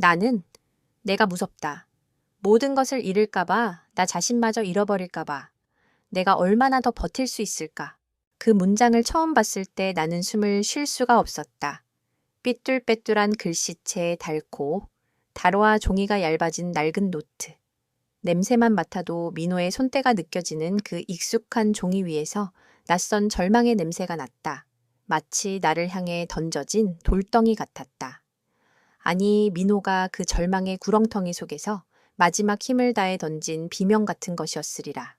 나는 내가 무섭다. 모든 것을 잃을까봐, 나 자신마저 잃어버릴까봐, 내가 얼마나 더 버틸 수 있을까. 그 문장을 처음 봤을 때 나는 숨을 쉴 수가 없었다. 삐뚤빼뚤한 글씨체에 닳고 다로와 종이가 얇아진 낡은 노트. 냄새만 맡아도 민호의 손때가 느껴지는 그 익숙한 종이 위에서 낯선 절망의 냄새가 났다. 마치 나를 향해 던져진 돌덩이 같았다. 아니, 민호가 그 절망의 구렁텅이 속에서 마지막 힘을 다해 던진 비명 같은 것이었으리라.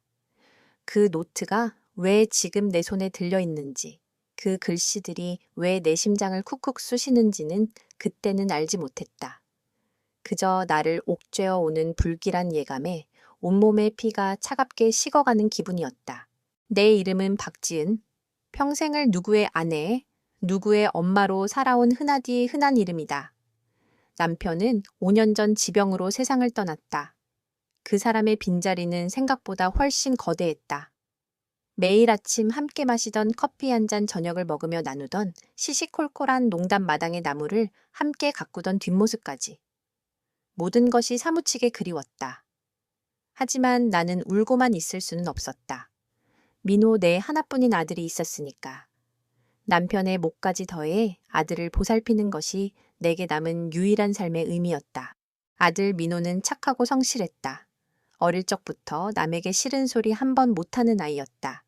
그 노트가 왜 지금 내 손에 들려 있는지, 그 글씨들이 왜 내 심장을 쿡쿡 쑤시는지는 그때는 알지 못했다. 그저 나를 옥죄어 오는 불길한 예감에 온몸의 피가 차갑게 식어가는 기분이었다. 내 이름은 박지은. 평생을 누구의 아내, 누구의 엄마로 살아온 흔하디 흔한 이름이다. 남편은 5년 전 지병으로 세상을 떠났다. 그 사람의 빈자리는 생각보다 훨씬 거대했다. 매일 아침 함께 마시던 커피 한 잔 저녁을 먹으며 나누던 시시콜콜한 농담 마당의 나무를 함께 가꾸던 뒷모습까지. 모든 것이 사무치게 그리웠다. 하지만 나는 울고만 있을 수는 없었다. 민호 내 하나뿐인 아들이 있었으니까. 남편의 몫까지 더해 아들을 보살피는 것이 내게 남은 유일한 삶의 의미였다. 아들 민호는 착하고 성실했다. 어릴 적부터 남에게 싫은 소리 한 번 못하는 아이였다.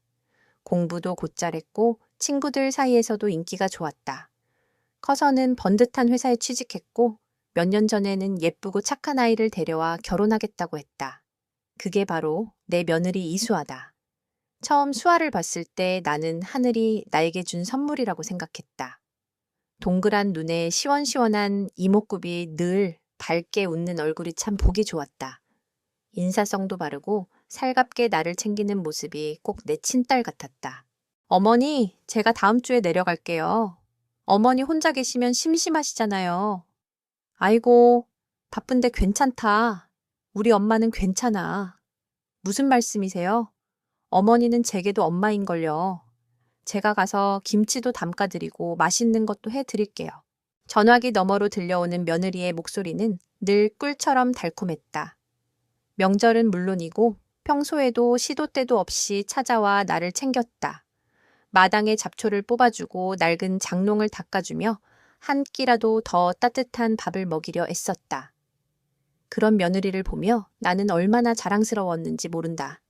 공부도 곧잘했고 친구들 사이에서도 인기가 좋았다. 커서는 번듯한 회사에 취직했고 몇 년 전에는 예쁘고 착한 아이를 데려와 결혼하겠다고 했다. 그게 바로 내 며느리 이수아다. 처음 수아를 봤을 때 나는 하늘이 나에게 준 선물이라고 생각했다. 동그란 눈에 시원시원한 이목구비 늘 밝게 웃는 얼굴이 참 보기 좋았다. 인사성도 바르고 살갑게 나를 챙기는 모습이 꼭 내 친딸 같았다. 어머니, 제가 다음 주에 내려갈게요. 어머니 혼자 계시면 심심하시잖아요. 아이고, 바쁜데 괜찮다. 우리 엄마는 괜찮아. 무슨 말씀이세요? 어머니는 제게도 엄마인걸요. 제가 가서 김치도 담가드리고 맛있는 것도 해드릴게요. 전화기 너머로 들려오는 며느리의 목소리는 늘 꿀처럼 달콤했다. 명절은 물론이고 평소에도 시도 때도 없이 찾아와 나를 챙겼다. 마당에 잡초를 뽑아주고 낡은 장롱을 닦아주며 한 끼라도 더 따뜻한 밥을 먹이려 애썼다. 그런 며느리를 보며 나는 얼마나 자랑스러웠는지 모른다.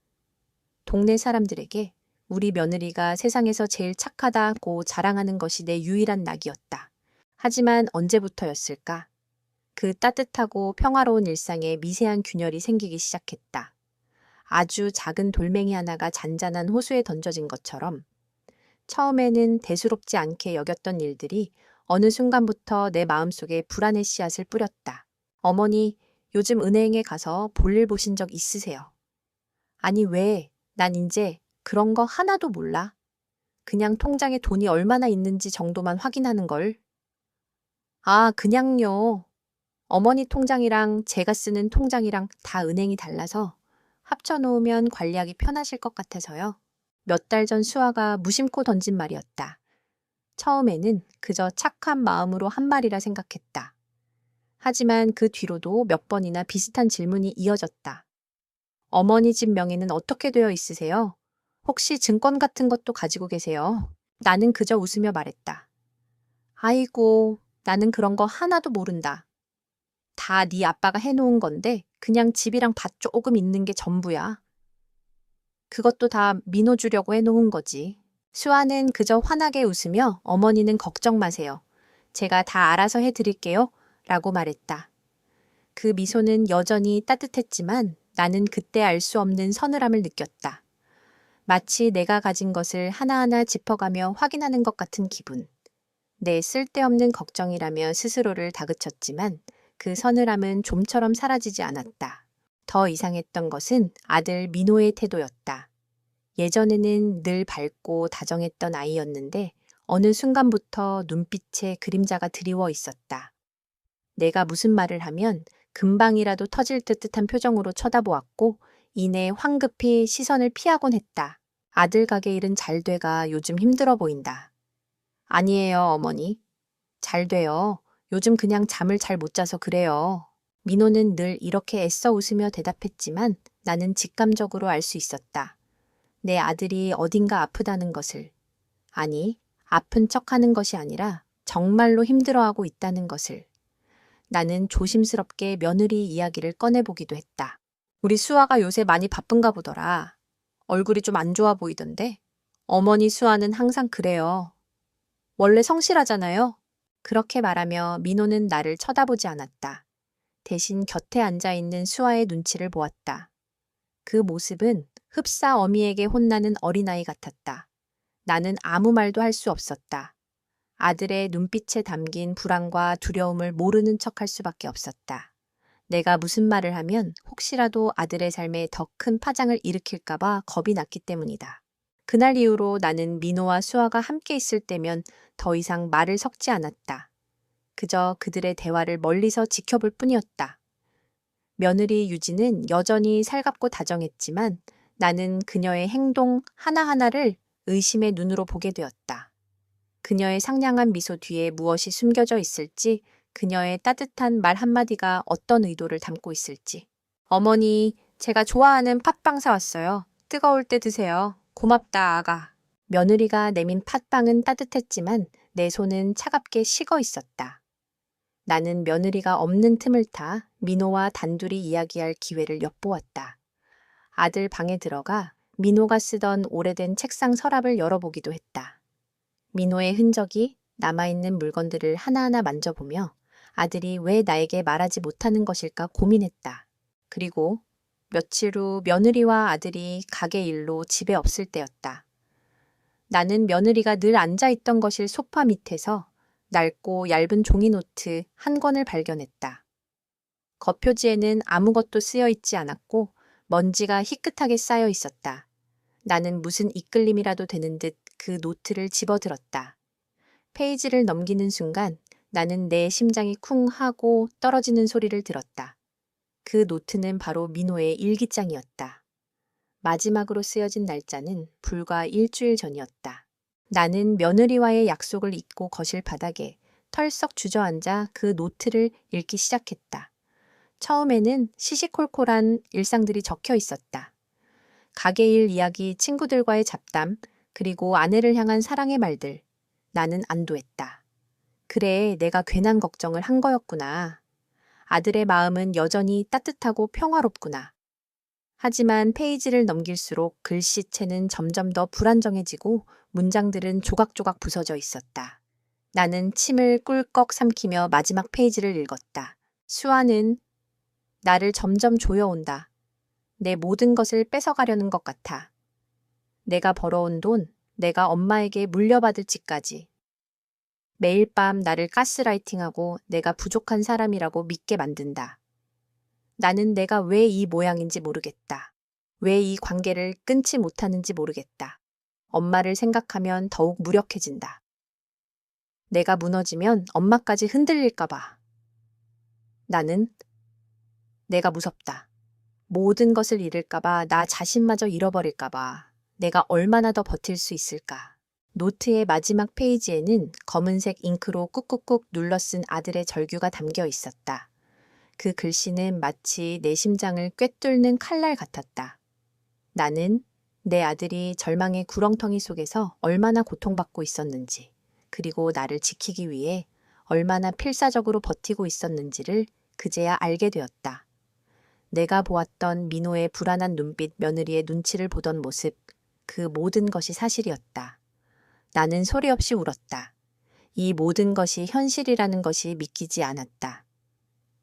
동네 사람들에게 우리 며느리가 세상에서 제일 착하다고 자랑하는 것이 내 유일한 낙이었다. 하지만 언제부터였을까? 그 따뜻하고 평화로운 일상에 미세한 균열이 생기기 시작했다. 아주 작은 돌멩이 하나가 잔잔한 호수에 던져진 것처럼 처음에는 대수롭지 않게 여겼던 일들이 어느 순간부터 내 마음속에 불안의 씨앗을 뿌렸다. 어머니, 요즘 은행에 가서 볼일 보신 적 있으세요? 아니 왜? 난 이제 그런 거 하나도 몰라. 그냥 통장에 돈이 얼마나 있는지 정도만 확인하는 걸. 아, 그냥요. 어머니 통장이랑 제가 쓰는 통장이랑 다 은행이 달라서 합쳐놓으면 관리하기 편하실 것 같아서요. 몇 달 전 수아가 무심코 던진 말이었다. 처음에는 그저 착한 마음으로 한 말이라 생각했다. 하지만 그 뒤로도 몇 번이나 비슷한 질문이 이어졌다. 어머니 집 명의는 어떻게 되어 있으세요? 혹시 증권 같은 것도 가지고 계세요? 나는 그저 웃으며 말했다. 아이고, 나는 그런 거 하나도 모른다. 다 네 아빠가 해놓은 건데 그냥 집이랑 밭 조금 있는 게 전부야. 그것도 다 민호 주려고 해놓은 거지. 수아는 그저 환하게 웃으며 어머니는 걱정 마세요. 제가 다 알아서 해드릴게요. 라고 말했다. 그 미소는 여전히 따뜻했지만 나는 그때 알 수 없는 서늘함을 느꼈다. 마치 내가 가진 것을 하나하나 짚어가며 확인하는 것 같은 기분. 내 쓸데없는 걱정이라며 스스로를 다그쳤지만 그 서늘함은 좀처럼 사라지지 않았다. 더 이상했던 것은 아들 민호의 태도였다. 예전에는 늘 밝고 다정했던 아이였는데 어느 순간부터 눈빛에 그림자가 드리워 있었다. 내가 무슨 말을 하면 금방이라도 터질 듯한 표정으로 쳐다보았고 이내 황급히 시선을 피하곤 했다. 아들 가게 일은 잘 돼가 요즘 힘들어 보인다. 아니에요, 어머니. 잘 돼요. 요즘 그냥 잠을 잘 못 자서 그래요. 민호는 늘 이렇게 애써 웃으며 대답했지만 나는 직감적으로 알 수 있었다. 내 아들이 어딘가 아프다는 것을. 아니, 아픈 척하는 것이 아니라 정말로 힘들어하고 있다는 것을. 나는 조심스럽게 며느리 이야기를 꺼내보기도 했다. 우리 수아가 요새 많이 바쁜가 보더라. 얼굴이 좀 안 좋아 보이던데. 어머니 수아는 항상 그래요. 원래 성실하잖아요. 그렇게 말하며 민호는 나를 쳐다보지 않았다. 대신 곁에 앉아있는 수아의 눈치를 보았다. 그 모습은 흡사 어미에게 혼나는 어린아이 같았다. 나는 아무 말도 할 수 없었다. 아들의 눈빛에 담긴 불안과 두려움을 모르는 척할 수밖에 없었다. 내가 무슨 말을 하면 혹시라도 아들의 삶에 더 큰 파장을 일으킬까봐 겁이 났기 때문이다. 그날 이후로 나는 민호와 수아가 함께 있을 때면 더 이상 말을 섞지 않았다. 그저 그들의 대화를 멀리서 지켜볼 뿐이었다. 며느리 유진은 여전히 살갑고 다정했지만 나는 그녀의 행동 하나하나를 의심의 눈으로 보게 되었다. 그녀의 상냥한 미소 뒤에 무엇이 숨겨져 있을지, 그녀의 따뜻한 말 한마디가 어떤 의도를 담고 있을지. 어머니, 제가 좋아하는 팥빵 사왔어요. 뜨거울 때 드세요. 고맙다, 아가. 며느리가 내민 팥빵은 따뜻했지만 내 손은 차갑게 식어 있었다. 나는 며느리가 없는 틈을 타 민호와 단둘이 이야기할 기회를 엿보았다. 아들 방에 들어가 민호가 쓰던 오래된 책상 서랍을 열어보기도 했다. 민호의 흔적이 남아있는 물건들을 하나하나 만져보며 아들이 왜 나에게 말하지 못하는 것일까 고민했다. 그리고 며칠 후 며느리와 아들이 가게 일로 집에 없을 때였다. 나는 며느리가 늘 앉아있던 것일 소파 밑에서 낡고 얇은 종이 노트 한 권을 발견했다. 겉표지에는 아무것도 쓰여 있지 않았고 먼지가 희끗하게 쌓여 있었다. 나는 무슨 이끌림이라도 되는 듯 그 노트를 집어들었다. 페이지를 넘기는 순간 나는 내 심장이 쿵 하고 떨어지는 소리를 들었다. 그 노트는 바로 민호의 일기장이었다. 마지막으로 쓰여진 날짜는 불과 일주일 전이었다. 나는 며느리와의 약속을 잊고 거실 바닥에 털썩 주저앉아 그 노트를 읽기 시작했다. 처음에는 시시콜콜한 일상들이 적혀 있었다. 가게 일 이야기, 친구들과의 잡담, 그리고 아내를 향한 사랑의 말들. 나는 안도했다. 그래, 내가 괜한 걱정을 한 거였구나. 아들의 마음은 여전히 따뜻하고 평화롭구나. 하지만 페이지를 넘길수록 글씨체는 점점 더 불안정해지고 문장들은 조각조각 부서져 있었다. 나는 침을 꿀꺽 삼키며 마지막 페이지를 읽었다. 수아는 나를 점점 조여온다. 내 모든 것을 뺏어가려는 것 같아. 내가 벌어온 돈, 내가 엄마에게 물려받을 집까지. 매일 밤 나를 가스라이팅하고 내가 부족한 사람이라고 믿게 만든다. 나는 내가 왜 이 모양인지 모르겠다. 왜 이 관계를 끊지 못하는지 모르겠다. 엄마를 생각하면 더욱 무력해진다. 내가 무너지면 엄마까지 흔들릴까 봐. 나는 내가 무섭다. 모든 것을 잃을까 봐, 나 자신마저 잃어버릴까 봐. 내가 얼마나 더 버틸 수 있을까. 노트의 마지막 페이지에는 검은색 잉크로 꾹꾹꾹 눌러 쓴 아들의 절규가 담겨 있었다. 그 글씨는 마치 내 심장을 꿰뚫는 칼날 같았다. 나는 내 아들이 절망의 구렁텅이 속에서 얼마나 고통받고 있었는지, 그리고 나를 지키기 위해 얼마나 필사적으로 버티고 있었는지를 그제야 알게 되었다. 내가 보았던 민호의 불안한 눈빛, 며느리의 눈치를 보던 모습, 그 모든 것이 사실이었다. 나는 소리 없이 울었다. 이 모든 것이 현실이라는 것이 믿기지 않았다.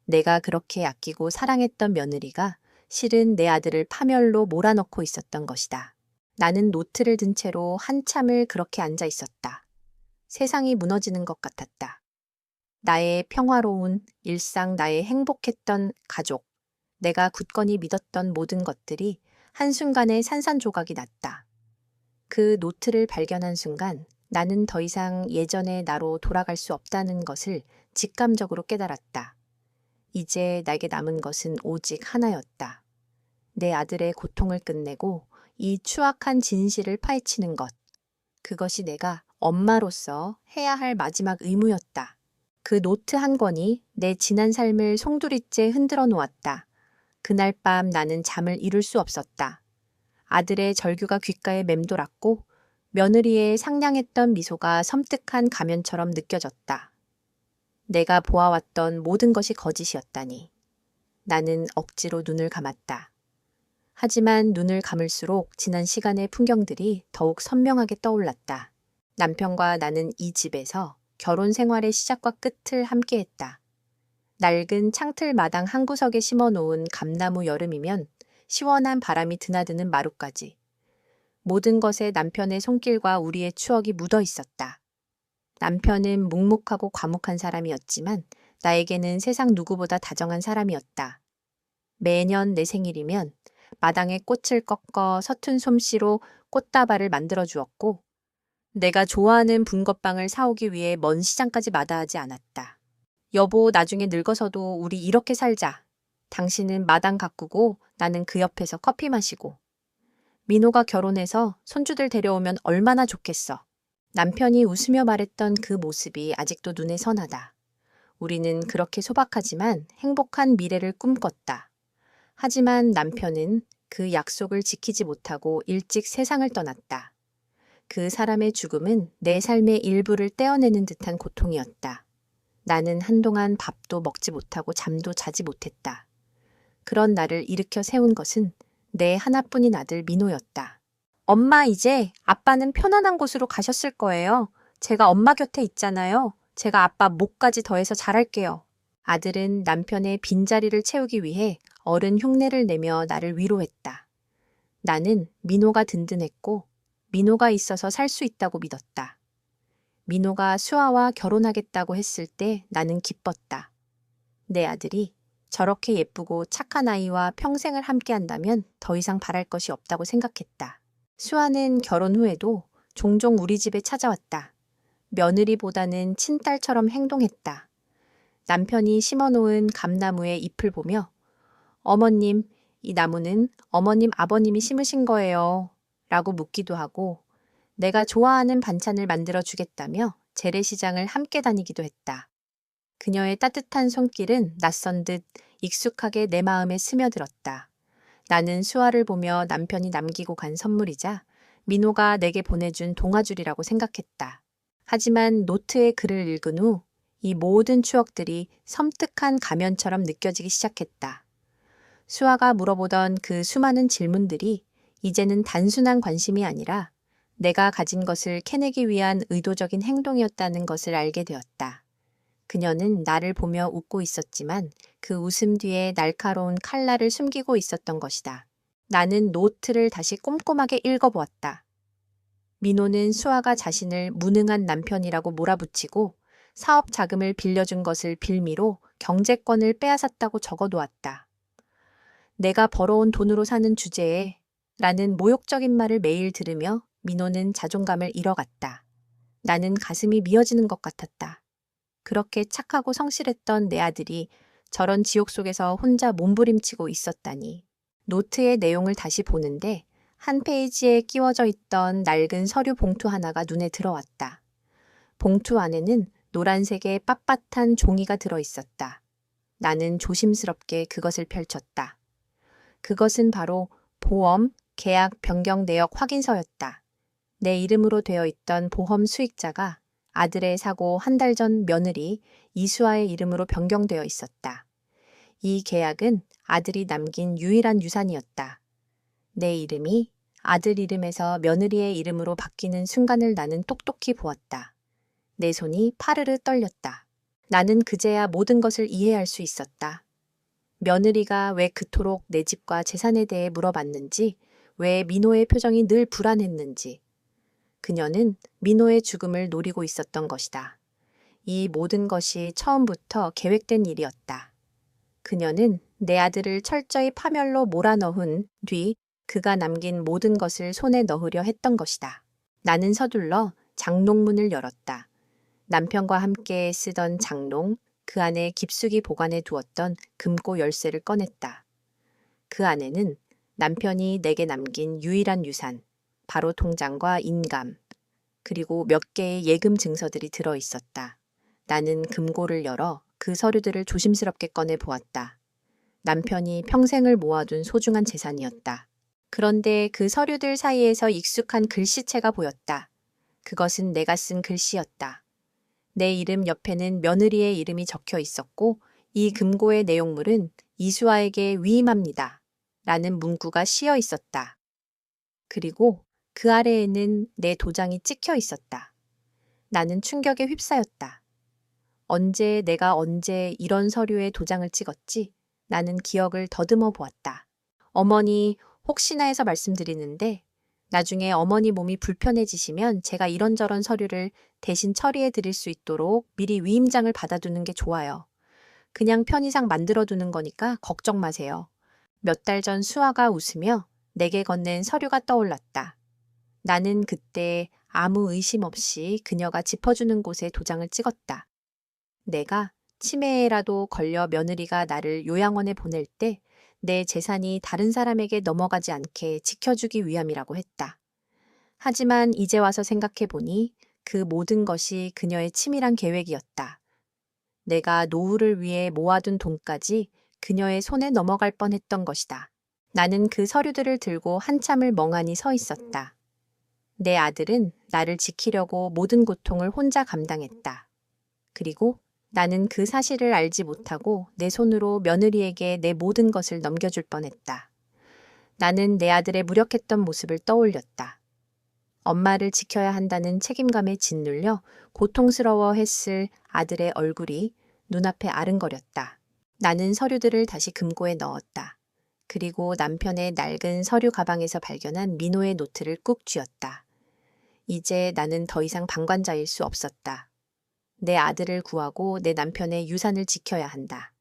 내가 그렇게 아끼고 사랑했던 며느리가 실은 내 아들을 파멸로 몰아넣고 있었던 것이다. 나는 노트를 든 채로 한참을 그렇게 앉아 있었다. 세상이 무너지는 것 같았다. 나의 평화로운 일상, 나의 행복했던 가족, 내가 굳건히 믿었던 모든 것들이 한순간에 산산조각이 났다. 그 노트를 발견한 순간 나는 더 이상 예전의 나로 돌아갈 수 없다는 것을 직감적으로 깨달았다. 이제 내게 남은 것은 오직 하나였다. 내 아들의 고통을 끝내고 이 추악한 진실을 파헤치는 것. 그것이 내가 엄마로서 해야 할 마지막 의무였다. 그 노트 한 권이 내 지난 삶을 송두리째 흔들어 놓았다. 그날 밤 나는 잠을 이룰 수 없었다. 아들의 절규가 귓가에 맴돌았고 며느리의 상냥했던 미소가 섬뜩한 가면처럼 느껴졌다. 내가 보아왔던 모든 것이 거짓이었다니. 나는 억지로 눈을 감았다. 하지만 눈을 감을수록 지난 시간의 풍경들이 더욱 선명하게 떠올랐다. 남편과 나는 이 집에서 결혼 생활의 시작과 끝을 함께했다. 낡은 창틀 마당 한 구석에 심어놓은 감나무 여름이면 시원한 바람이 드나드는 마루까지. 모든 것에 남편의 손길과 우리의 추억이 묻어 있었다. 남편은 묵묵하고 과묵한 사람이었지만 나에게는 세상 누구보다 다정한 사람이었다. 매년 내 생일이면 마당에 꽃을 꺾어 서툰 솜씨로 꽃다발을 만들어 주었고 내가 좋아하는 붕어빵을 사오기 위해 먼 시장까지 마다하지 않았다. 여보, 나중에 늙어서도 우리 이렇게 살자. 당신은 마당 가꾸고 나는 그 옆에서 커피 마시고. 민호가 결혼해서 손주들 데려오면 얼마나 좋겠어. 남편이 웃으며 말했던 그 모습이 아직도 눈에 선하다. 우리는 그렇게 소박하지만 행복한 미래를 꿈꿨다. 하지만 남편은 그 약속을 지키지 못하고 일찍 세상을 떠났다. 그 사람의 죽음은 내 삶의 일부를 떼어내는 듯한 고통이었다. 나는 한동안 밥도 먹지 못하고 잠도 자지 못했다. 그런 나를 일으켜 세운 것은 내 하나뿐인 아들 민호였다. 엄마, 이제 아빠는 편안한 곳으로 가셨을 거예요. 제가 엄마 곁에 있잖아요. 제가 아빠 목까지 더해서 잘할게요. 아들은 남편의 빈자리를 채우기 위해 어른 흉내를 내며 나를 위로했다. 나는 민호가 든든했고 민호가 있어서 살 수 있다고 믿었다. 민호가 수아와 결혼하겠다고 했을 때 나는 기뻤다. 내 아들이 저렇게 예쁘고 착한 아이와 평생을 함께한다면 더 이상 바랄 것이 없다고 생각했다. 수아는 결혼 후에도 종종 우리 집에 찾아왔다. 며느리보다는 친딸처럼 행동했다. 남편이 심어놓은 감나무의 잎을 보며 어머님, 이 나무는 어머님 아버님이 심으신 거예요. 라고 묻기도 하고 내가 좋아하는 반찬을 만들어 주겠다며 재래시장을 함께 다니기도 했다. 그녀의 따뜻한 손길은 낯선 듯 익숙하게 내 마음에 스며들었다. 나는 수아를 보며 남편이 남기고 간 선물이자 민호가 내게 보내준 동화줄이라고 생각했다. 하지만 노트의 글을 읽은 후 이 모든 추억들이 섬뜩한 가면처럼 느껴지기 시작했다. 수아가 물어보던 그 수많은 질문들이 이제는 단순한 관심이 아니라 내가 가진 것을 캐내기 위한 의도적인 행동이었다는 것을 알게 되었다. 그녀는 나를 보며 웃고 있었지만 그 웃음 뒤에 날카로운 칼날을 숨기고 있었던 것이다. 나는 노트를 다시 꼼꼼하게 읽어보았다. 민호는 수아가 자신을 무능한 남편이라고 몰아붙이고 사업 자금을 빌려준 것을 빌미로 경제권을 빼앗았다고 적어놓았다. 내가 벌어온 돈으로 사는 주제에 라는 모욕적인 말을 매일 들으며 민호는 자존감을 잃어갔다. 나는 가슴이 미어지는 것 같았다. 그렇게 착하고 성실했던 내 아들이 저런 지옥 속에서 혼자 몸부림치고 있었다니. 노트의 내용을 다시 보는데 한 페이지에 끼워져 있던 낡은 서류 봉투 하나가 눈에 들어왔다. 봉투 안에는 노란색의 빳빳한 종이가 들어 있었다. 나는 조심스럽게 그것을 펼쳤다. 그것은 바로 보험, 계약 변경 내역 확인서였다. 내 이름으로 되어 있던 보험 수익자가 아들의 사고 한 달 전 며느리 이수아의 이름으로 변경되어 있었다. 이 계약은 아들이 남긴 유일한 유산이었다. 내 이름이 아들 이름에서 며느리의 이름으로 바뀌는 순간을 나는 똑똑히 보았다. 내 손이 파르르 떨렸다. 나는 그제야 모든 것을 이해할 수 있었다. 며느리가 왜 그토록 내 집과 재산에 대해 물어봤는지, 왜 민호의 표정이 늘 불안했는지. 그녀는 민호의 죽음을 노리고 있었던 것이다. 이 모든 것이 처음부터 계획된 일이었다. 그녀는 내 아들을 철저히 파멸로 몰아넣은 뒤 그가 남긴 모든 것을 손에 넣으려 했던 것이다. 나는 서둘러 장롱문을 열었다. 남편과 함께 쓰던 장롱, 그 안에 깊숙이 보관해 두었던 금고 열쇠를 꺼냈다. 그 안에는 남편이 내게 남긴 유일한 유산, 바로 통장과 인감, 그리고 몇 개의 예금 증서들이 들어 있었다. 나는 금고를 열어 그 서류들을 조심스럽게 꺼내 보았다. 남편이 평생을 모아둔 소중한 재산이었다. 그런데 그 서류들 사이에서 익숙한 글씨체가 보였다. 그것은 내가 쓴 글씨였다. 내 이름 옆에는 며느리의 이름이 적혀 있었고 이 금고의 내용물은 이수아에게 위임합니다. 라는 문구가 씌어 있었다. 그리고 그 아래에는 내 도장이 찍혀 있었다. 나는 충격에 휩싸였다. 내가 언제 이런 서류에 도장을 찍었지? 나는 기억을 더듬어 보았다. 어머니, 혹시나 해서 말씀드리는데 나중에 어머니 몸이 불편해지시면 제가 이런저런 서류를 대신 처리해 드릴 수 있도록 미리 위임장을 받아두는 게 좋아요. 그냥 편의상 만들어두는 거니까 걱정 마세요. 몇 달 전 수아가 웃으며 내게 건넨 서류가 떠올랐다. 나는 그때 아무 의심 없이 그녀가 짚어주는 곳에 도장을 찍었다. 내가 치매에라도 걸려 며느리가 나를 요양원에 보낼 때 내 재산이 다른 사람에게 넘어가지 않게 지켜주기 위함이라고 했다. 하지만 이제 와서 생각해 보니 그 모든 것이 그녀의 치밀한 계획이었다. 내가 노후를 위해 모아둔 돈까지 그녀의 손에 넘어갈 뻔했던 것이다. 나는 그 서류들을 들고 한참을 멍하니 서 있었다. 내 아들은 나를 지키려고 모든 고통을 혼자 감당했다. 그리고 나는 그 사실을 알지 못하고 내 손으로 며느리에게 내 모든 것을 넘겨줄 뻔했다. 나는 내 아들의 무력했던 모습을 떠올렸다. 엄마를 지켜야 한다는 책임감에 짓눌려 고통스러워했을 아들의 얼굴이 눈앞에 아른거렸다. 나는 서류들을 다시 금고에 넣었다. 그리고 남편의 낡은 서류 가방에서 발견한 민호의 노트를 꾹 쥐었다. 이제 나는 더 이상 방관자일 수 없었다. 내 아들을 구하고 내 남편의 유산을 지켜야 한다.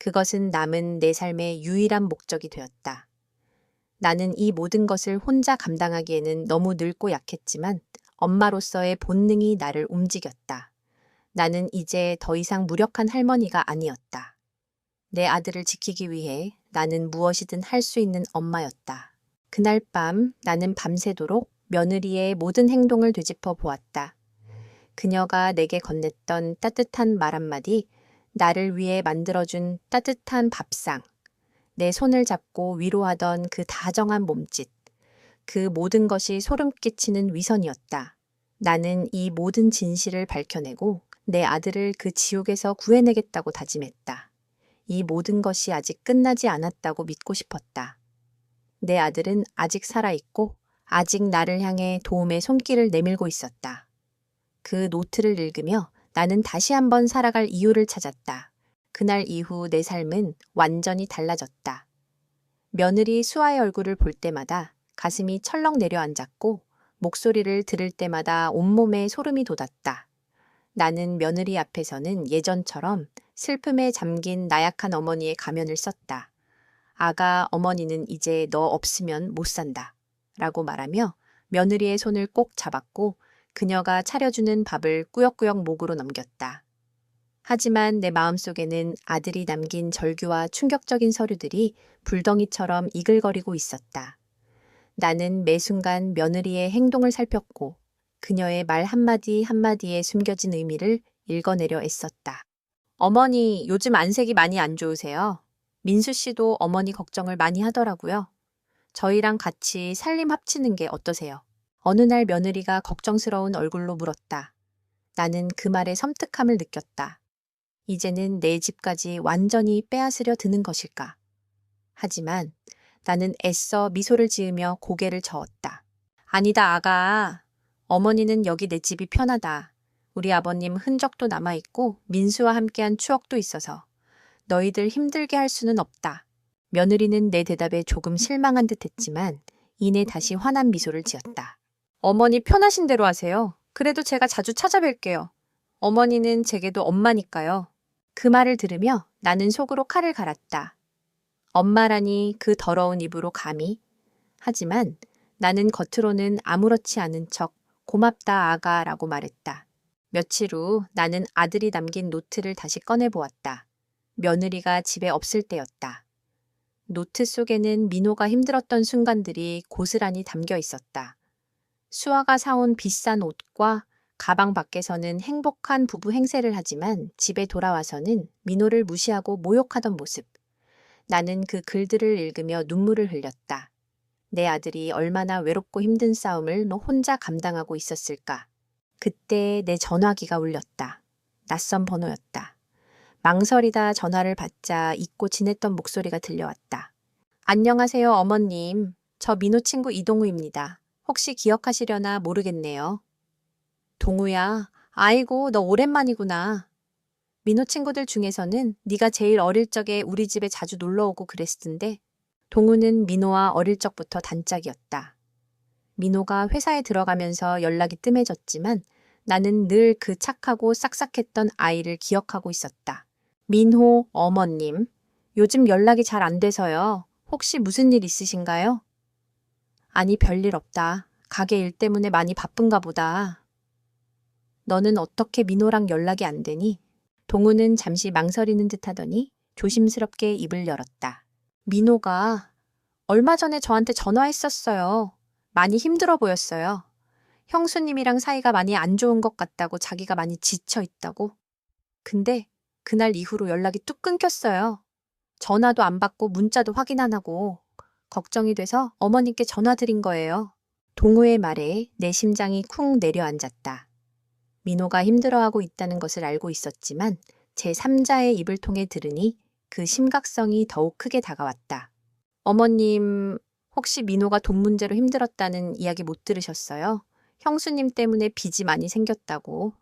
그것은 남은 내 삶의 유일한 목적이 되었다. 나는 이 모든 것을 혼자 감당하기에는 너무 늙고 약했지만 엄마로서의 본능이 나를 움직였다. 나는 이제 더 이상 무력한 할머니가 아니었다. 내 아들을 지키기 위해 나는 무엇이든 할 수 있는 엄마였다. 그날 밤 나는 밤새도록 며느리의 모든 행동을 되짚어 보았다. 그녀가 내게 건넸던 따뜻한 말 한마디, 나를 위해 만들어준 따뜻한 밥상, 내 손을 잡고 위로하던 그 다정한 몸짓, 그 모든 것이 소름 끼치는 위선이었다. 나는 이 모든 진실을 밝혀내고 내 아들을 그 지옥에서 구해내겠다고 다짐했다. 이 모든 것이 아직 끝나지 않았다고 믿고 싶었다. 내 아들은 아직 살아있고 아직 나를 향해 도움의 손길을 내밀고 있었다. 그 노트를 읽으며 나는 다시 한번 살아갈 이유를 찾았다. 그날 이후 내 삶은 완전히 달라졌다. 며느리 수아의 얼굴을 볼 때마다 가슴이 철렁 내려앉았고 목소리를 들을 때마다 온몸에 소름이 돋았다. 나는 며느리 앞에서는 예전처럼 슬픔에 잠긴 나약한 어머니의 가면을 썼다. 아가, 어머니는 이제 너 없으면 못 산다. 라고 말하며 며느리의 손을 꼭 잡았고 그녀가 차려주는 밥을 꾸역꾸역 목으로 넘겼다. 하지만 내 마음속에는 아들이 남긴 절규와 충격적인 서류들이 불덩이처럼 이글거리고 있었다. 나는 매 순간 며느리의 행동을 살폈고 그녀의 말 한마디 한마디에 숨겨진 의미를 읽어내려 애썼다. 어머니, 요즘 안색이 많이 안 좋으세요? 민수 씨도 어머니 걱정을 많이 하더라고요. 저희랑 같이 살림 합치는 게 어떠세요? 어느 날 며느리가 걱정스러운 얼굴로 물었다. 나는 그 말에 섬뜩함을 느꼈다. 이제는 내 집까지 완전히 빼앗으려 드는 것일까? 하지만 나는 애써 미소를 지으며 고개를 저었다. 아니다, 아가. 어머니는 여기 내 집이 편하다. 우리 아버님 흔적도 남아있고 민수와 함께한 추억도 있어서 너희들 힘들게 할 수는 없다. 며느리는 내 대답에 조금 실망한 듯 했지만 이내 다시 환한 미소를 지었다. 어머니 편하신 대로 하세요. 그래도 제가 자주 찾아뵐게요. 어머니는 제게도 엄마니까요. 그 말을 들으며 나는 속으로 칼을 갈았다. 엄마라니 그 더러운 입으로 감히? 하지만 나는 겉으로는 아무렇지 않은 척 고맙다 아가라고 말했다. 며칠 후 나는 아들이 남긴 노트를 다시 꺼내보았다. 며느리가 집에 없을 때였다. 노트 속에는 민호가 힘들었던 순간들이 고스란히 담겨 있었다. 수아가 사온 비싼 옷과 가방 밖에서는 행복한 부부 행세를 하지만 집에 돌아와서는 민호를 무시하고 모욕하던 모습. 나는 그 글들을 읽으며 눈물을 흘렸다. 내 아들이 얼마나 외롭고 힘든 싸움을 너 혼자 감당하고 있었을까. 그때 내 전화기가 울렸다. 낯선 번호였다. 망설이다 전화를 받자 잊고 지냈던 목소리가 들려왔다. 안녕하세요, 어머님. 저 민호 친구 이동우입니다. 혹시 기억하시려나 모르겠네요. 동우야, 아이고, 너 오랜만이구나. 민호 친구들 중에서는 네가 제일 어릴 적에 우리 집에 자주 놀러 오고 그랬던데 동우는 민호와 어릴 적부터 단짝이었다. 민호가 회사에 들어가면서 연락이 뜸해졌지만 나는 늘 그 착하고 싹싹했던 아이를 기억하고 있었다. 민호 어머님, 요즘 연락이 잘 안 돼서요. 혹시 무슨 일 있으신가요? 아니, 별일 없다. 가게 일 때문에 많이 바쁜가 보다. 너는 어떻게 민호랑 연락이 안 되니? 동우는 잠시 망설이는 듯 하더니 조심스럽게 입을 열었다. 민호가 얼마 전에 저한테 전화했었어요. 많이 힘들어 보였어요. 형수님이랑 사이가 많이 안 좋은 것 같다고 자기가 많이 지쳐 있다고. 근데 그날 이후로 연락이 뚝 끊겼어요. 전화도 안 받고 문자도 확인 안 하고 걱정이 돼서 어머님께 전화드린 거예요. 동우의 말에 내 심장이 쿵 내려앉았다. 민호가 힘들어하고 있다는 것을 알고 있었지만 제3자의 입을 통해 들으니 그 심각성이 더욱 크게 다가왔다. 어머님, 혹시 민호가 돈 문제로 힘들었다는 이야기 못 들으셨어요? 형수님 때문에 빚이 많이 생겼다고.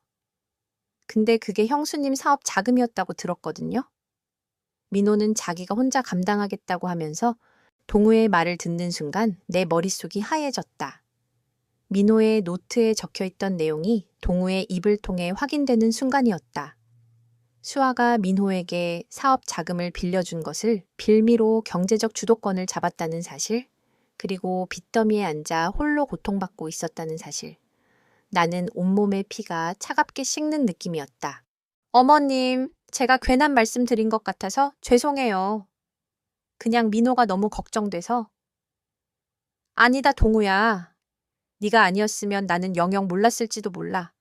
근데 그게 형수님 사업 자금이었다고 들었거든요. 민호는 자기가 혼자 감당하겠다고 하면서 동우의 말을 듣는 순간 내 머릿속이 하얘졌다. 민호의 노트에 적혀있던 내용이 동우의 입을 통해 확인되는 순간이었다. 수아가 민호에게 사업 자금을 빌려준 것을 빌미로 경제적 주도권을 잡았다는 사실, 그리고 빚더미에 앉아 홀로 고통받고 있었다는 사실. 나는 온몸의 피가 차갑게 식는 느낌이었다. 어머님, 제가 괜한 말씀 드린 것 같아서 죄송해요. 그냥 민호가 너무 걱정돼서. 아니다, 동우야. 네가 아니었으면 나는 영영 몰랐을지도 몰라.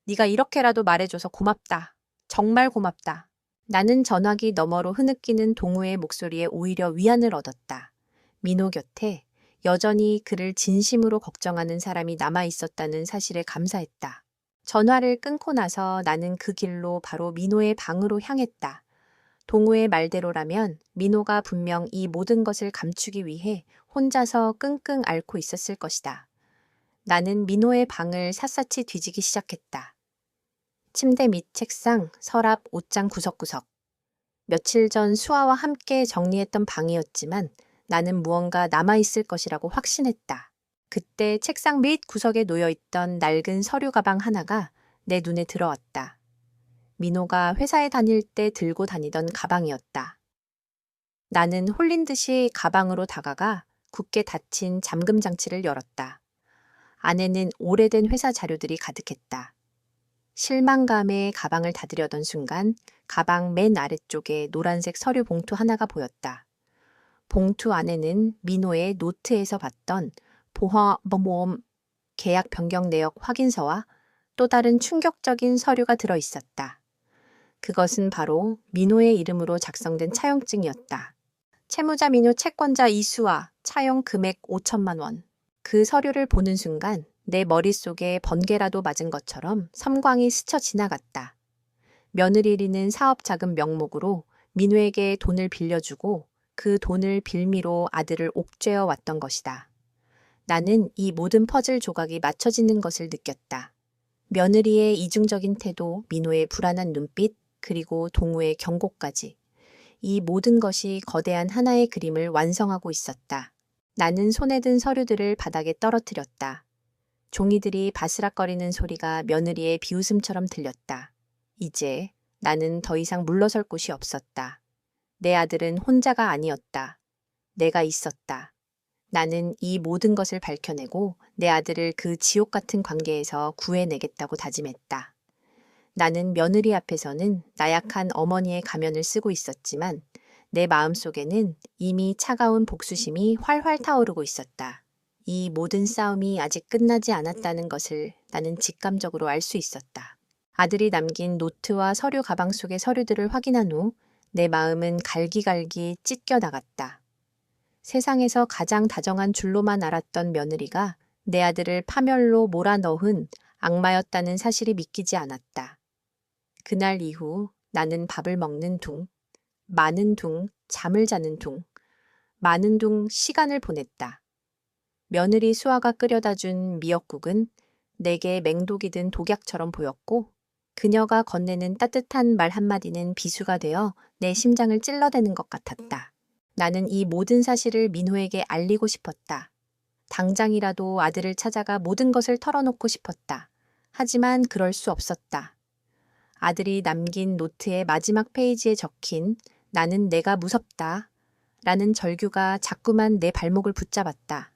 네가 이렇게라도 말해줘서 고맙다. 정말 고맙다. 나는 전화기 너머로 흐느끼는 동우의 목소리에 오히려 위안을 얻었다. 민호 곁에 여전히 그를 진심으로 걱정하는 사람이 남아있었다는 사실에 감사했다. 전화를 끊고 나서 나는 그 길로 바로 민호의 방으로 향했다. 동우의 말대로라면 민호가 분명 이 모든 것을 감추기 위해 혼자서 끙끙 앓고 있었을 것이다. 나는 민호의 방을 샅샅이 뒤지기 시작했다. 침대 밑 책상, 서랍, 옷장 구석구석. 며칠 전 수아와 함께 정리했던 방이었지만 나는 무언가 남아있을 것이라고 확신했다. 그때 책상 밑 구석에 놓여있던 낡은 서류 가방 하나가 내 눈에 들어왔다. 민호가 회사에 다닐 때 들고 다니던 가방이었다. 나는 홀린 듯이 가방으로 다가가 굳게 닫힌 잠금 장치를 열었다. 안에는 오래된 회사 자료들이 가득했다. 실망감에 가방을 닫으려던 순간 가방 맨 아래쪽에 노란색 서류 봉투 하나가 보였다. 봉투 안에는 민호의 노트에서 봤던 보험보험 계약 변경 내역 확인서와 또 다른 충격적인 서류가 들어 있었다. 그것은 바로 민호의 이름으로 작성된 차용증이었다. 채무자 민호 채권자 이수아, 차용 금액 5천만 원. 그 서류를 보는 순간 내 머릿속에 번개라도 맞은 것처럼 섬광이 스쳐 지나갔다. 며느리리는 사업 자금 명목으로 민호에게 돈을 빌려주고 그 돈을 빌미로 아들을 옥죄어 왔던 것이다. 나는 이 모든 퍼즐 조각이 맞춰지는 것을 느꼈다. 며느리의 이중적인 태도, 민호의 불안한 눈빛, 그리고 동우의 경고까지. 이 모든 것이 거대한 하나의 그림을 완성하고 있었다. 나는 손에 든 서류들을 바닥에 떨어뜨렸다. 종이들이 바스락거리는 소리가 며느리의 비웃음처럼 들렸다. 이제 나는 더 이상 물러설 곳이 없었다. 내 아들은 혼자가 아니었다. 내가 있었다. 나는 이 모든 것을 밝혀내고 내 아들을 그 지옥 같은 관계에서 구해내겠다고 다짐했다. 나는 며느리 앞에서는 나약한 어머니의 가면을 쓰고 있었지만 내 마음속에는 이미 차가운 복수심이 활활 타오르고 있었다. 이 모든 싸움이 아직 끝나지 않았다는 것을 나는 직감적으로 알 수 있었다. 아들이 남긴 노트와 서류 가방 속의 서류들을 확인한 후 내 마음은 갈기갈기 찢겨 나갔다. 세상에서 가장 다정한 줄로만 알았던 며느리가 내 아들을 파멸로 몰아넣은 악마였다는 사실이 믿기지 않았다. 그날 이후 나는 밥을 먹는 둥, 많은 둥, 잠을 자는 둥, 많은 둥 시간을 보냈다. 며느리 수아가 끓여다 준 미역국은 내게 맹독이 든 독약처럼 보였고 그녀가 건네는 따뜻한 말 한마디는 비수가 되어 내 심장을 찔러대는 것 같았다. 나는 이 모든 사실을 민호에게 알리고 싶었다. 당장이라도 아들을 찾아가 모든 것을 털어놓고 싶었다. 하지만 그럴 수 없었다. 아들이 남긴 노트의 마지막 페이지에 적힌 나는 내가 무섭다 라는 절규가 자꾸만 내 발목을 붙잡았다.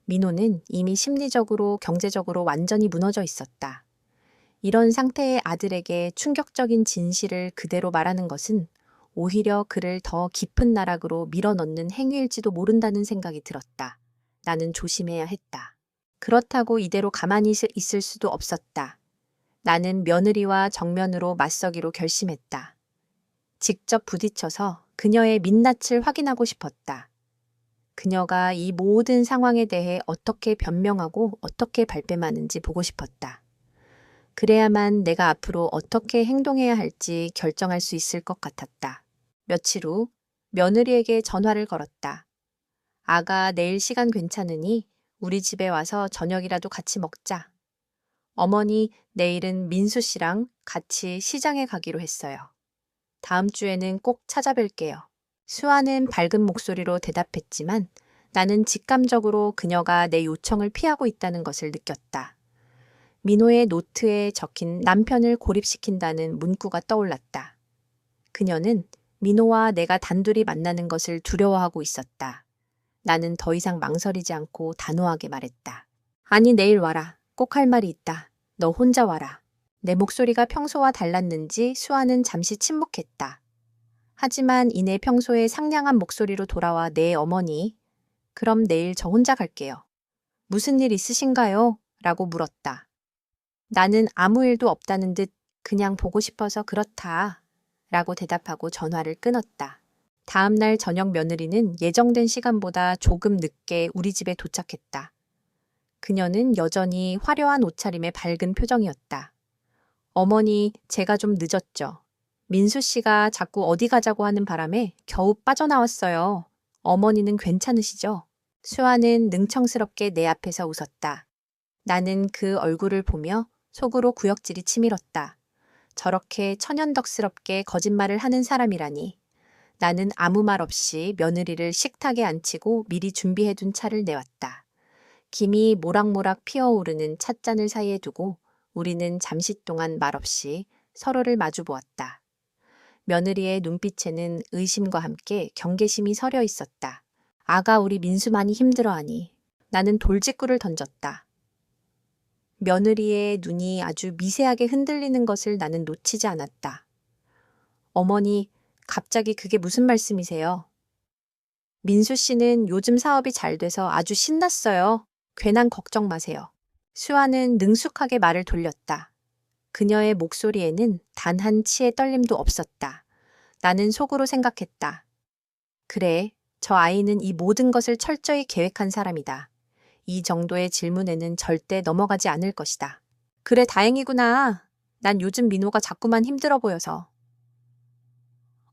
민호는 이미 심리적으로 경제적으로 완전히 무너져 있었다. 이런 상태의 아들에게 충격적인 진실을 그대로 말하는 것은 오히려 그를 더 깊은 나락으로 밀어넣는 행위일지도 모른다는 생각이 들었다. 나는 조심해야 했다. 그렇다고 이대로 가만히 있을 수도 없었다. 나는 며느리와 정면으로 맞서기로 결심했다. 직접 부딪혀서 그녀의 민낯을 확인하고 싶었다. 그녀가 이 모든 상황에 대해 어떻게 변명하고 어떻게 발뺌하는지 보고 싶었다. 그래야만 내가 앞으로 어떻게 행동해야 할지 결정할 수 있을 것 같았다. 며칠 후 며느리에게 전화를 걸었다. 아가 내일 시간 괜찮으니 우리 집에 와서 저녁이라도 같이 먹자. 어머니 내일은 민수 씨랑 같이 시장에 가기로 했어요. 다음 주에는 꼭 찾아뵐게요. 수아는 밝은 목소리로 대답했지만 나는 직감적으로 그녀가 내 요청을 피하고 있다는 것을 느꼈다. 민호의 노트에 적힌 남편을 고립시킨다는 문구가 떠올랐다. 그녀는 민호와 내가 단둘이 만나는 것을 두려워하고 있었다. 나는 더 이상 망설이지 않고 단호하게 말했다. 아니, 내일 와라. 꼭 할 말이 있다. 너 혼자 와라. 내 목소리가 평소와 달랐는지 수아는 잠시 침묵했다. 하지만 이내 평소의 상냥한 목소리로 돌아와 네 어머니, 그럼 내일 저 혼자 갈게요. 무슨 일 있으신가요? 라고 물었다. 나는 아무 일도 없다는 듯 그냥 보고 싶어서 그렇다. 라고 대답하고 전화를 끊었다. 다음 날 저녁 며느리는 예정된 시간보다 조금 늦게 우리 집에 도착했다. 그녀는 여전히 화려한 옷차림에 밝은 표정이었다. 어머니, 제가 좀 늦었죠. 민수 씨가 자꾸 어디 가자고 하는 바람에 겨우 빠져나왔어요. 어머니는 괜찮으시죠? 수아는 능청스럽게 내 앞에서 웃었다. 나는 그 얼굴을 보며 속으로 구역질이 치밀었다. 저렇게 천연덕스럽게 거짓말을 하는 사람이라니. 나는 아무 말 없이 며느리를 식탁에 앉히고 미리 준비해둔 차를 내왔다. 김이 모락모락 피어오르는 찻잔을 사이에 두고 우리는 잠시 동안 말없이 서로를 마주 보았다. 며느리의 눈빛에는 의심과 함께 경계심이 서려 있었다. 아가 우리 민수 많이 힘들어하니. 나는 돌직구를 던졌다. 며느리의 눈이 아주 미세하게 흔들리는 것을 나는 놓치지 않았다. 어머니, 갑자기 그게 무슨 말씀이세요? 민수 씨는 요즘 사업이 잘 돼서 아주 신났어요. 괜한 걱정 마세요. 수아는 능숙하게 말을 돌렸다. 그녀의 목소리에는 단 한 치의 떨림도 없었다. 나는 속으로 생각했다. 그래, 저 아이는 이 모든 것을 철저히 계획한 사람이다. 이 정도의 질문에는 절대 넘어가지 않을 것이다. 그래, 다행이구나. 난 요즘 민호가 자꾸만 힘들어 보여서.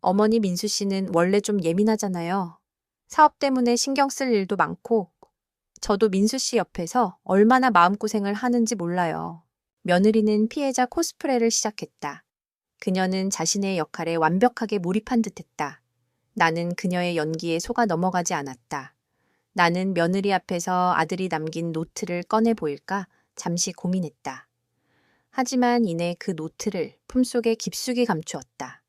어머니 민수 씨는 원래 좀 예민하잖아요. 사업 때문에 신경 쓸 일도 많고 저도 민수 씨 옆에서 얼마나 마음고생을 하는지 몰라요. 며느리는 피해자 코스프레를 시작했다. 그녀는 자신의 역할에 완벽하게 몰입한 듯했다. 나는 그녀의 연기에 속아 넘어가지 않았다. 나는 며느리 앞에서 아들이 남긴 노트를 꺼내 보일까 잠시 고민했다. 하지만 이내 그 노트를 품속에 깊숙이 감추었다.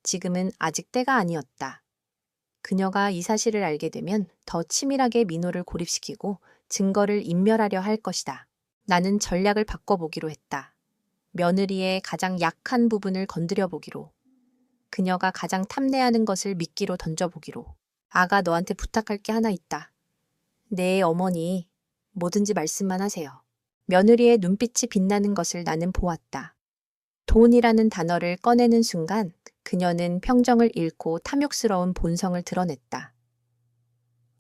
지금은 아직 때가 아니었다. 그녀가 이 사실을 알게 되면 더 치밀하게 민호를 고립시키고 증거를 인멸하려 할 것이다. 나는 전략을 바꿔보기로 했다. 며느리의 가장 약한 부분을 건드려 보기로. 그녀가 가장 탐내하는 것을 미끼로 던져보기로. 아가 너한테 부탁할 게 하나 있다. 네, 어머니. 뭐든지 말씀만 하세요. 며느리의 눈빛이 빛나는 것을 나는 보았다. 돈이라는 단어를 꺼내는 순간 그녀는 평정을 잃고 탐욕스러운 본성을 드러냈다.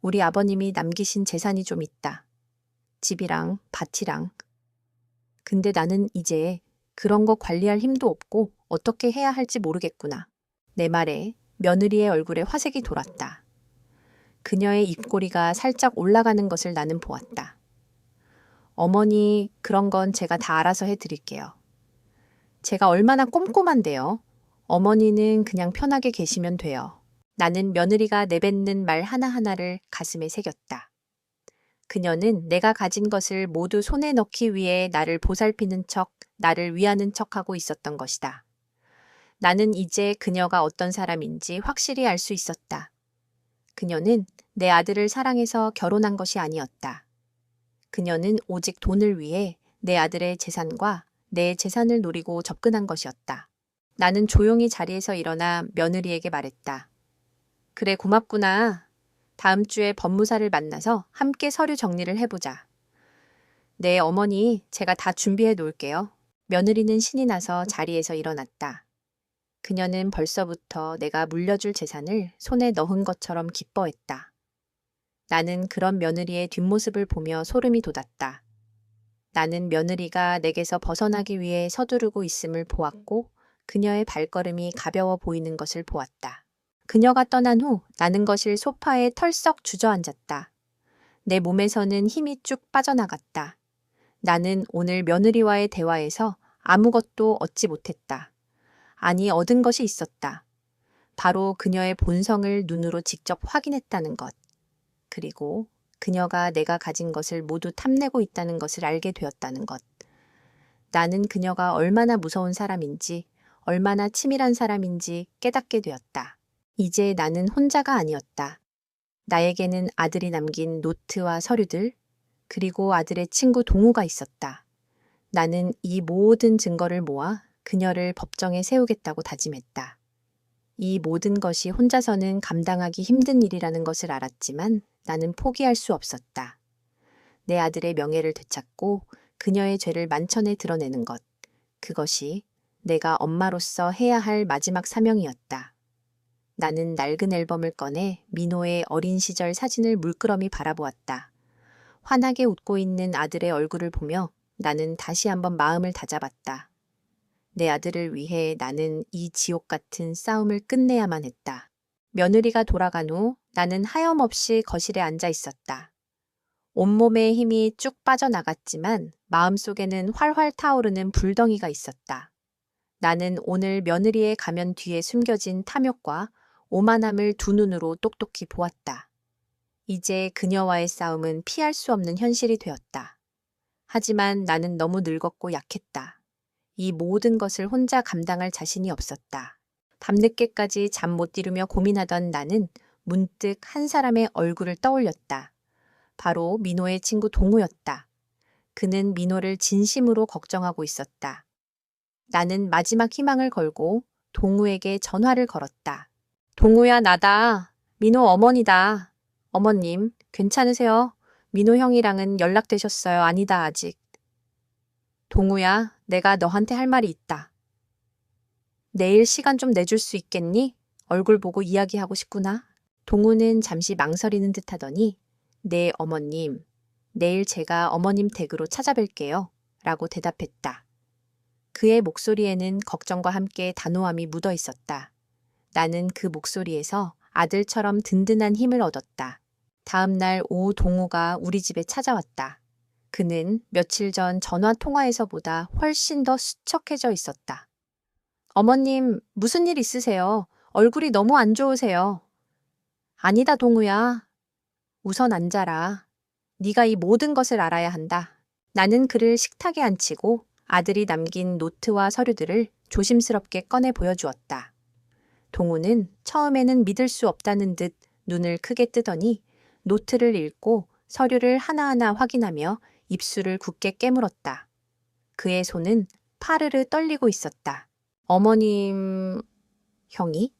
우리 아버님이 남기신 재산이 좀 있다. 집이랑 밭이랑. 근데 나는 이제 그런 거 관리할 힘도 없고 어떻게 해야 할지 모르겠구나. 내 말에 며느리의 얼굴에 화색이 돌았다. 그녀의 입꼬리가 살짝 올라가는 것을 나는 보았다. 어머니, 그런 건 제가 다 알아서 해드릴게요. 제가 얼마나 꼼꼼한데요. 어머니는 그냥 편하게 계시면 돼요. 나는 며느리가 내뱉는 말 하나하나를 가슴에 새겼다. 그녀는 내가 가진 것을 모두 손에 넣기 위해 나를 보살피는 척, 나를 위하는 척하고 있었던 것이다. 나는 이제 그녀가 어떤 사람인지 확실히 알 수 있었다. 그녀는 내 아들을 사랑해서 결혼한 것이 아니었다. 그녀는 오직 돈을 위해 내 아들의 재산과 내 재산을 노리고 접근한 것이었다. 나는 조용히 자리에서 일어나 며느리에게 말했다. 그래, 고맙구나. 다음 주에 법무사를 만나서 함께 서류 정리를 해보자. 네, 어머니, 제가 다 준비해 놓을게요. 며느리는 신이 나서 자리에서 일어났다. 그녀는 벌써부터 내가 물려줄 재산을 손에 넣은 것처럼 기뻐했다. 나는 그런 며느리의 뒷모습을 보며 소름이 돋았다. 나는 며느리가 내게서 벗어나기 위해 서두르고 있음을 보았고 그녀의 발걸음이 가벼워 보이는 것을 보았다. 그녀가 떠난 후 나는 거실 소파에 털썩 주저앉았다. 내 몸에서는 힘이 쭉 빠져나갔다. 나는 오늘 며느리와의 대화에서 아무것도 얻지 못했다. 아니, 얻은 것이 있었다. 바로 그녀의 본성을 눈으로 직접 확인했다는 것. 그리고 그녀가 내가 가진 것을 모두 탐내고 있다는 것을 알게 되었다는 것. 나는 그녀가 얼마나 무서운 사람인지, 얼마나 치밀한 사람인지 깨닫게 되었다. 이제 나는 혼자가 아니었다. 나에게는 아들이 남긴 노트와 서류들, 그리고 아들의 친구 동우가 있었다. 나는 이 모든 증거를 모아 그녀를 법정에 세우겠다고 다짐했다. 이 모든 것이 혼자서는 감당하기 힘든 일이라는 것을 알았지만 나는 포기할 수 없었다. 내 아들의 명예를 되찾고 그녀의 죄를 만천에 드러내는 것. 그것이 내가 엄마로서 해야 할 마지막 사명이었다. 나는 낡은 앨범을 꺼내 민호의 어린 시절 사진을 물끄러미 바라보았다. 환하게 웃고 있는 아들의 얼굴을 보며 나는 다시 한번 마음을 다잡았다. 내 아들을 위해 나는 이 지옥 같은 싸움을 끝내야만 했다. 며느리가 돌아간 후 나는 하염없이 거실에 앉아 있었다. 온몸에 힘이 쭉 빠져나갔지만 마음속에는 활활 타오르는 불덩이가 있었다. 나는 오늘 며느리의 가면 뒤에 숨겨진 탐욕과 오만함을 두 눈으로 똑똑히 보았다. 이제 그녀와의 싸움은 피할 수 없는 현실이 되었다. 하지만 나는 너무 늙었고 약했다. 이 모든 것을 혼자 감당할 자신이 없었다. 밤늦게까지 잠 못 이루며 고민하던 나는 문득 한 사람의 얼굴을 떠올렸다. 바로 민호의 친구 동우였다. 그는 민호를 진심으로 걱정하고 있었다. 나는 마지막 희망을 걸고 동우에게 전화를 걸었다. 동우야, 나다. 민호 어머니다. 어머님, 괜찮으세요? 민호 형이랑은 연락되셨어요? 아니다, 아직. 동우야, 내가 너한테 할 말이 있다. 내일 시간 좀 내줄 수 있겠니? 얼굴 보고 이야기하고 싶구나. 동우는 잠시 망설이는 듯 하더니 네, 어머님. 내일 제가 어머님 댁으로 찾아뵐게요. 라고 대답했다. 그의 목소리에는 걱정과 함께 단호함이 묻어 있었다. 나는 그 목소리에서 아들처럼 든든한 힘을 얻었다. 다음 날 오후 동우가 우리 집에 찾아왔다. 그는 며칠 전 전화 통화에서보다 훨씬 더 수척해져 있었다. 어머님, 무슨 일 있으세요? 얼굴이 너무 안 좋으세요. 아니다, 동우야. 우선 앉아라. 네가 이 모든 것을 알아야 한다. 나는 그를 식탁에 앉히고 아들이 남긴 노트와 서류들을 조심스럽게 꺼내 보여주었다. 동우는 처음에는 믿을 수 없다는 듯 눈을 크게 뜨더니 노트를 읽고 서류를 하나하나 확인하며 입술을 굳게 깨물었다. 그의 손은 파르르 떨리고 있었다. 어머님, 형이?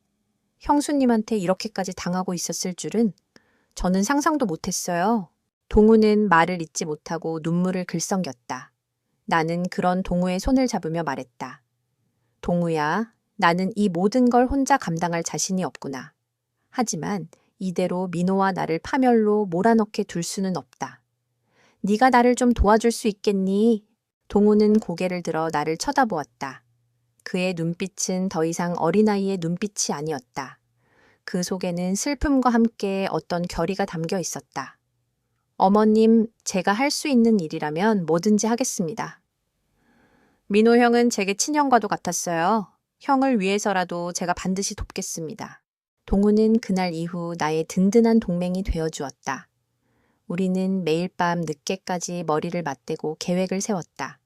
형수님한테 이렇게까지 당하고 있었을 줄은 저는 상상도 못했어요. 동우는 말을 잇지 못하고 눈물을 글썽였다. 나는 그런 동우의 손을 잡으며 말했다. 동우야, 나는 이 모든 걸 혼자 감당할 자신이 없구나. 하지만 이대로 민호와 나를 파멸로 몰아넣게 둘 수는 없다. 네가 나를 좀 도와줄 수 있겠니? 동우는 고개를 들어 나를 쳐다보았다. 그의 눈빛은 더 이상 어린아이의 눈빛이 아니었다. 그 속에는 슬픔과 함께 어떤 결의가 담겨 있었다. 어머님, 제가 할 수 있는 일이라면 뭐든지 하겠습니다. 민호 형은 제게 친형과도 같았어요. 형을 위해서라도 제가 반드시 돕겠습니다. 동우는 그날 이후 나의 든든한 동맹이 되어주었다. 우리는 매일 밤 늦게까지 머리를 맞대고 계획을 세웠다.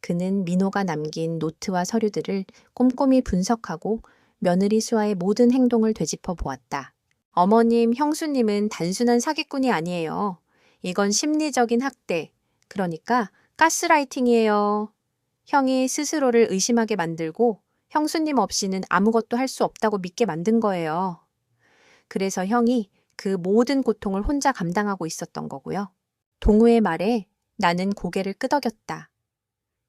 그는 민호가 남긴 노트와 서류들을 꼼꼼히 분석하고 며느리 수아의 모든 행동을 되짚어 보았다. 어머님, 형수님은 단순한 사기꾼이 아니에요. 이건 심리적인 학대, 그러니까 가스라이팅이에요. 형이 스스로를 의심하게 만들고 형수님 없이는 아무것도 할 수 없다고 믿게 만든 거예요. 그래서 형이 그 모든 고통을 혼자 감당하고 있었던 거고요. 동우의 말에 나는 고개를 끄덕였다.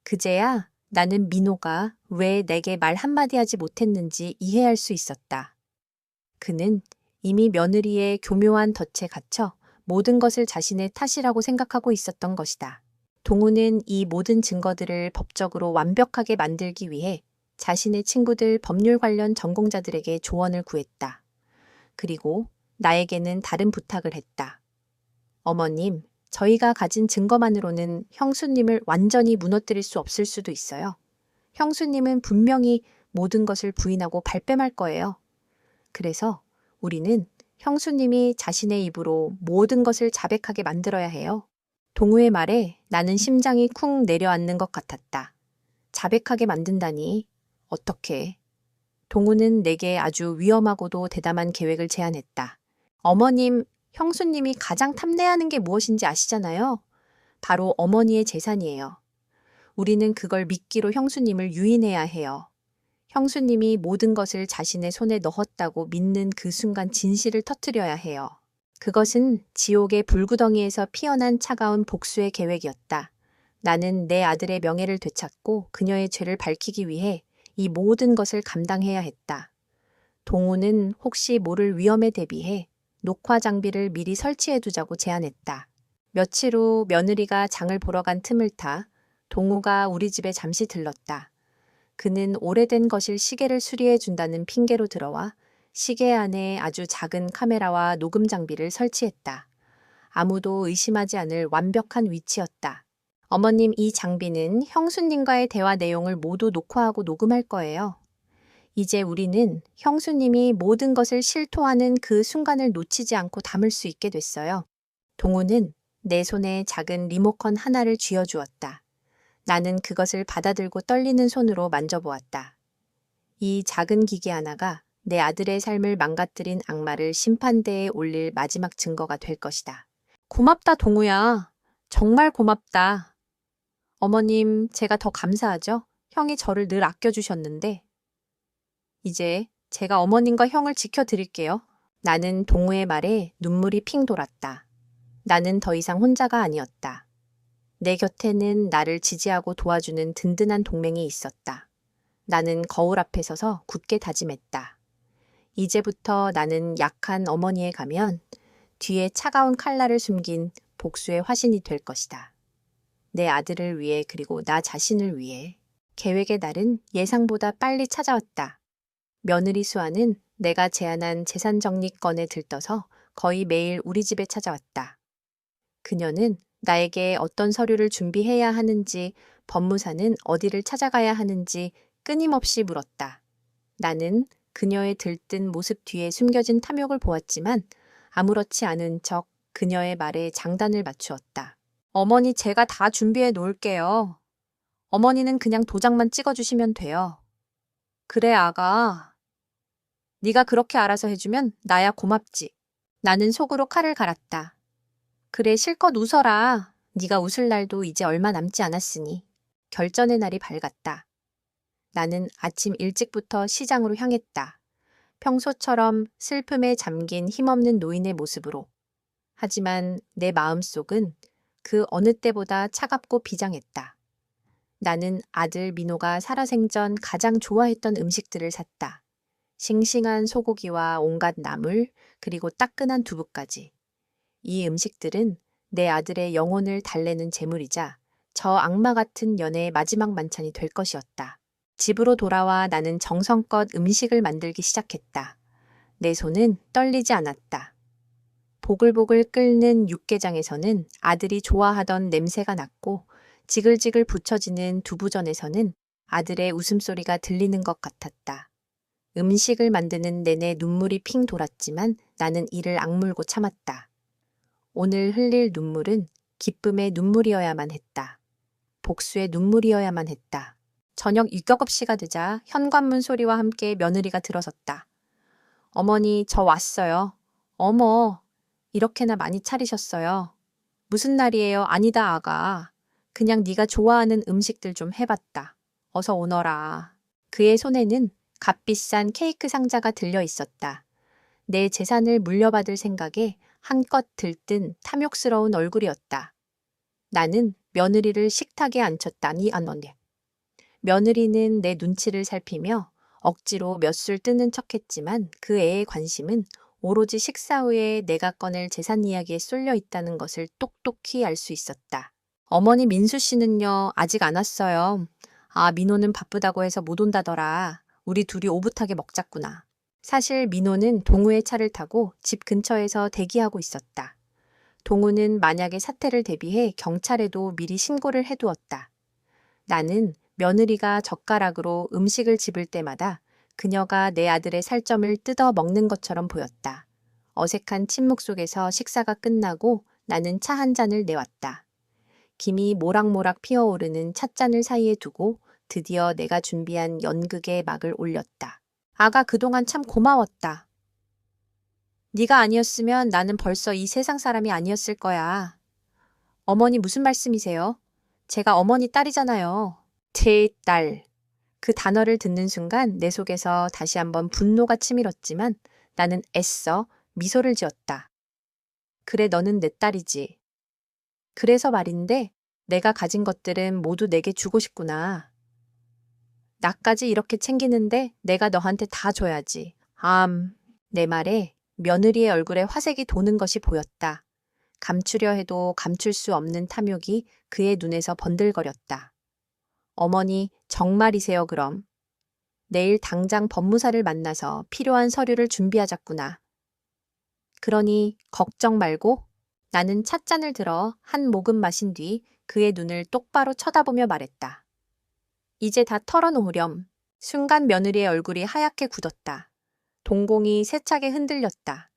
그제야 나는 민호가 왜 내게 말 한마디 하지 못했는지 이해할 수 있었다. 그는 이미 며느리의 교묘한 덫에 갇혀 모든 것을 자신의 탓이라고 생각하고 있었던 것이다. 동우는 이 모든 증거들을 법적으로 완벽하게 만들기 위해 자신의 친구들 법률 관련 전공자들에게 조언을 구했다. 그리고 나에게는 다른 부탁을 했다. 어머님, 저희가 가진 증거만으로는 형수님을 완전히 무너뜨릴 수 없을 수도 있어요. 형수님은 분명히 모든 것을 부인하고 발뺌할 거예요. 그래서 우리는 형수님이 자신의 입으로 모든 것을 자백하게 만들어야 해요. 동우의 말에 나는 심장이 쿵 내려앉는 것 같았다. 자백하게 만든다니. 어떻게? 동우는 내게 아주 위험하고도 대담한 계획을 제안했다. 어머님, 형수님이 가장 탐내하는 게 무엇인지 아시잖아요. 바로 어머니의 재산이에요. 우리는 그걸 미끼로 형수님을 유인해야 해요. 형수님이 모든 것을 자신의 손에 넣었다고 믿는 그 순간 진실을 터뜨려야 해요. 그것은 지옥의 불구덩이에서 피어난 차가운 복수의 계획이었다. 나는 내 아들의 명예를 되찾고 그녀의 죄를 밝히기 위해 이 모든 것을 감당해야 했다. 동우는 혹시 모를 위험에 대비해 녹화 장비를 미리 설치해 두자고 제안했다. 며칠 후 며느리가 장을 보러 간 틈을 타 동우가 우리 집에 잠시 들렀다. 그는 오래된 거실 시계를 수리해 준다는 핑계로 들어와 시계 안에 아주 작은 카메라와 녹음 장비를 설치했다. 아무도 의심하지 않을 완벽한 위치였다. 어머님, 이 장비는 형수님과의 대화 내용을 모두 녹화하고 녹음할 거예요. 이제 우리는 형수님이 모든 것을 실토하는 그 순간을 놓치지 않고 담을 수 있게 됐어요. 동우는 내 손에 작은 리모컨 하나를 쥐어주었다. 나는 그것을 받아들고 떨리는 손으로 만져보았다. 이 작은 기계 하나가 내 아들의 삶을 망가뜨린 악마를 심판대에 올릴 마지막 증거가 될 것이다. 고맙다, 동우야. 정말 고맙다. 어머님, 제가 더 감사하죠? 형이 저를 늘 아껴주셨는데. 이제 제가 어머님과 형을 지켜드릴게요. 나는 동우의 말에 눈물이 핑 돌았다. 나는 더 이상 혼자가 아니었다. 내 곁에는 나를 지지하고 도와주는 든든한 동맹이 있었다. 나는 거울 앞에 서서 굳게 다짐했다. 이제부터 나는 약한 어머니에 가면 뒤에 차가운 칼날을 숨긴 복수의 화신이 될 것이다. 내 아들을 위해 그리고 나 자신을 위해. 계획의 날은 예상보다 빨리 찾아왔다. 며느리 수아는 내가 제안한 재산 정리건에 들떠서 거의 매일 우리 집에 찾아왔다. 그녀는 나에게 어떤 서류를 준비해야 하는지, 법무사는 어디를 찾아가야 하는지 끊임없이 물었다. 나는 그녀의 들뜬 모습 뒤에 숨겨진 탐욕을 보았지만 아무렇지 않은 척 그녀의 말에 장단을 맞추었다. 어머니, 제가 다 준비해 놓을게요. 어머니는 그냥 도장만 찍어주시면 돼요. 그래, 아가. 네가 그렇게 알아서 해주면 나야 고맙지. 나는 속으로 칼을 갈았다. 그래, 실컷 웃어라. 네가 웃을 날도 이제 얼마 남지 않았으니. 결전의 날이 밝았다. 나는 아침 일찍부터 시장으로 향했다. 평소처럼 슬픔에 잠긴 힘없는 노인의 모습으로. 하지만 내 마음속은 그 어느 때보다 차갑고 비장했다. 나는 아들 민호가 살아생전 가장 좋아했던 음식들을 샀다. 싱싱한 소고기와 온갖 나물, 그리고 따끈한 두부까지. 이 음식들은 내 아들의 영혼을 달래는 제물이자 저 악마 같은 연애의 마지막 만찬이 될 것이었다. 집으로 돌아와 나는 정성껏 음식을 만들기 시작했다. 내 손은 떨리지 않았다. 보글보글 끓는 육개장에서는 아들이 좋아하던 냄새가 났고 지글지글 부쳐지는 두부전에서는 아들의 웃음소리가 들리는 것 같았다. 음식을 만드는 내내 눈물이 핑 돌았지만 나는 이를 악물고 참았다. 오늘 흘릴 눈물은 기쁨의 눈물이어야만 했다. 복수의 눈물이어야만 했다. 저녁 육격업시가 되자 현관문 소리와 함께 며느리가 들어섰다. 어머니, 저 왔어요. 어머, 이렇게나 많이 차리셨어요. 무슨 날이에요? 아니다, 아가. 그냥 네가 좋아하는 음식들 좀 해봤다. 어서 오너라. 그의 손에는 값비싼 케이크 상자가 들려 있었다. 내 재산을 물려받을 생각에 한껏 들뜬 탐욕스러운 얼굴이었다. 나는 며느리를 식탁에 앉혔다니 안언니. 며느리는 내 눈치를 살피며 억지로 몇 술 뜨는 척했지만 그 애의 관심은 오로지 식사 후에 내가 꺼낼 재산 이야기에 쏠려 있다는 것을 똑똑히 알 수 있었다. 어머니 민수 씨는요, 아직 안 왔어요. 아, 민호는 바쁘다고 해서 못 온다더라. 우리 둘이 오붓하게 먹자꾸나. 사실 민호는 동우의 차를 타고 집 근처에서 대기하고 있었다. 동우는 만약에 사태를 대비해 경찰에도 미리 신고를 해두었다. 나는 며느리가 젓가락으로 음식을 집을 때마다 그녀가 내 아들의 살점을 뜯어 먹는 것처럼 보였다. 어색한 침묵 속에서 식사가 끝나고 나는 차 한 잔을 내왔다. 김이 모락모락 피어오르는 찻잔을 사이에 두고 드디어 내가 준비한 연극의 막을 올렸다. 아가 그동안 참 고마웠다. 네가 아니었으면 나는 벌써 이 세상 사람이 아니었을 거야. 어머니 무슨 말씀이세요? 제가 어머니 딸이잖아요. 제 딸. 그 단어를 듣는 순간 내 속에서 다시 한번 분노가 치밀었지만 나는 애써 미소를 지었다. 그래, 너는 내 딸이지. 그래서 말인데 내가 가진 것들은 모두 내게 주고 싶구나. 나까지 이렇게 챙기는데 내가 너한테 다 줘야지. 내 말에 며느리의 얼굴에 화색이 도는 것이 보였다. 감추려 해도 감출 수 없는 탐욕이 그의 눈에서 번들거렸다. 어머니, 정말이세요 그럼? 내일 당장 법무사를 만나서 필요한 서류를 준비하자꾸나. 그러니 걱정 말고. 나는 찻잔을 들어 한 모금 마신 뒤 그의 눈을 똑바로 쳐다보며 말했다. 이제 다 털어놓으렴. 순간 며느리의 얼굴이 하얗게 굳었다. 동공이 세차게 흔들렸다.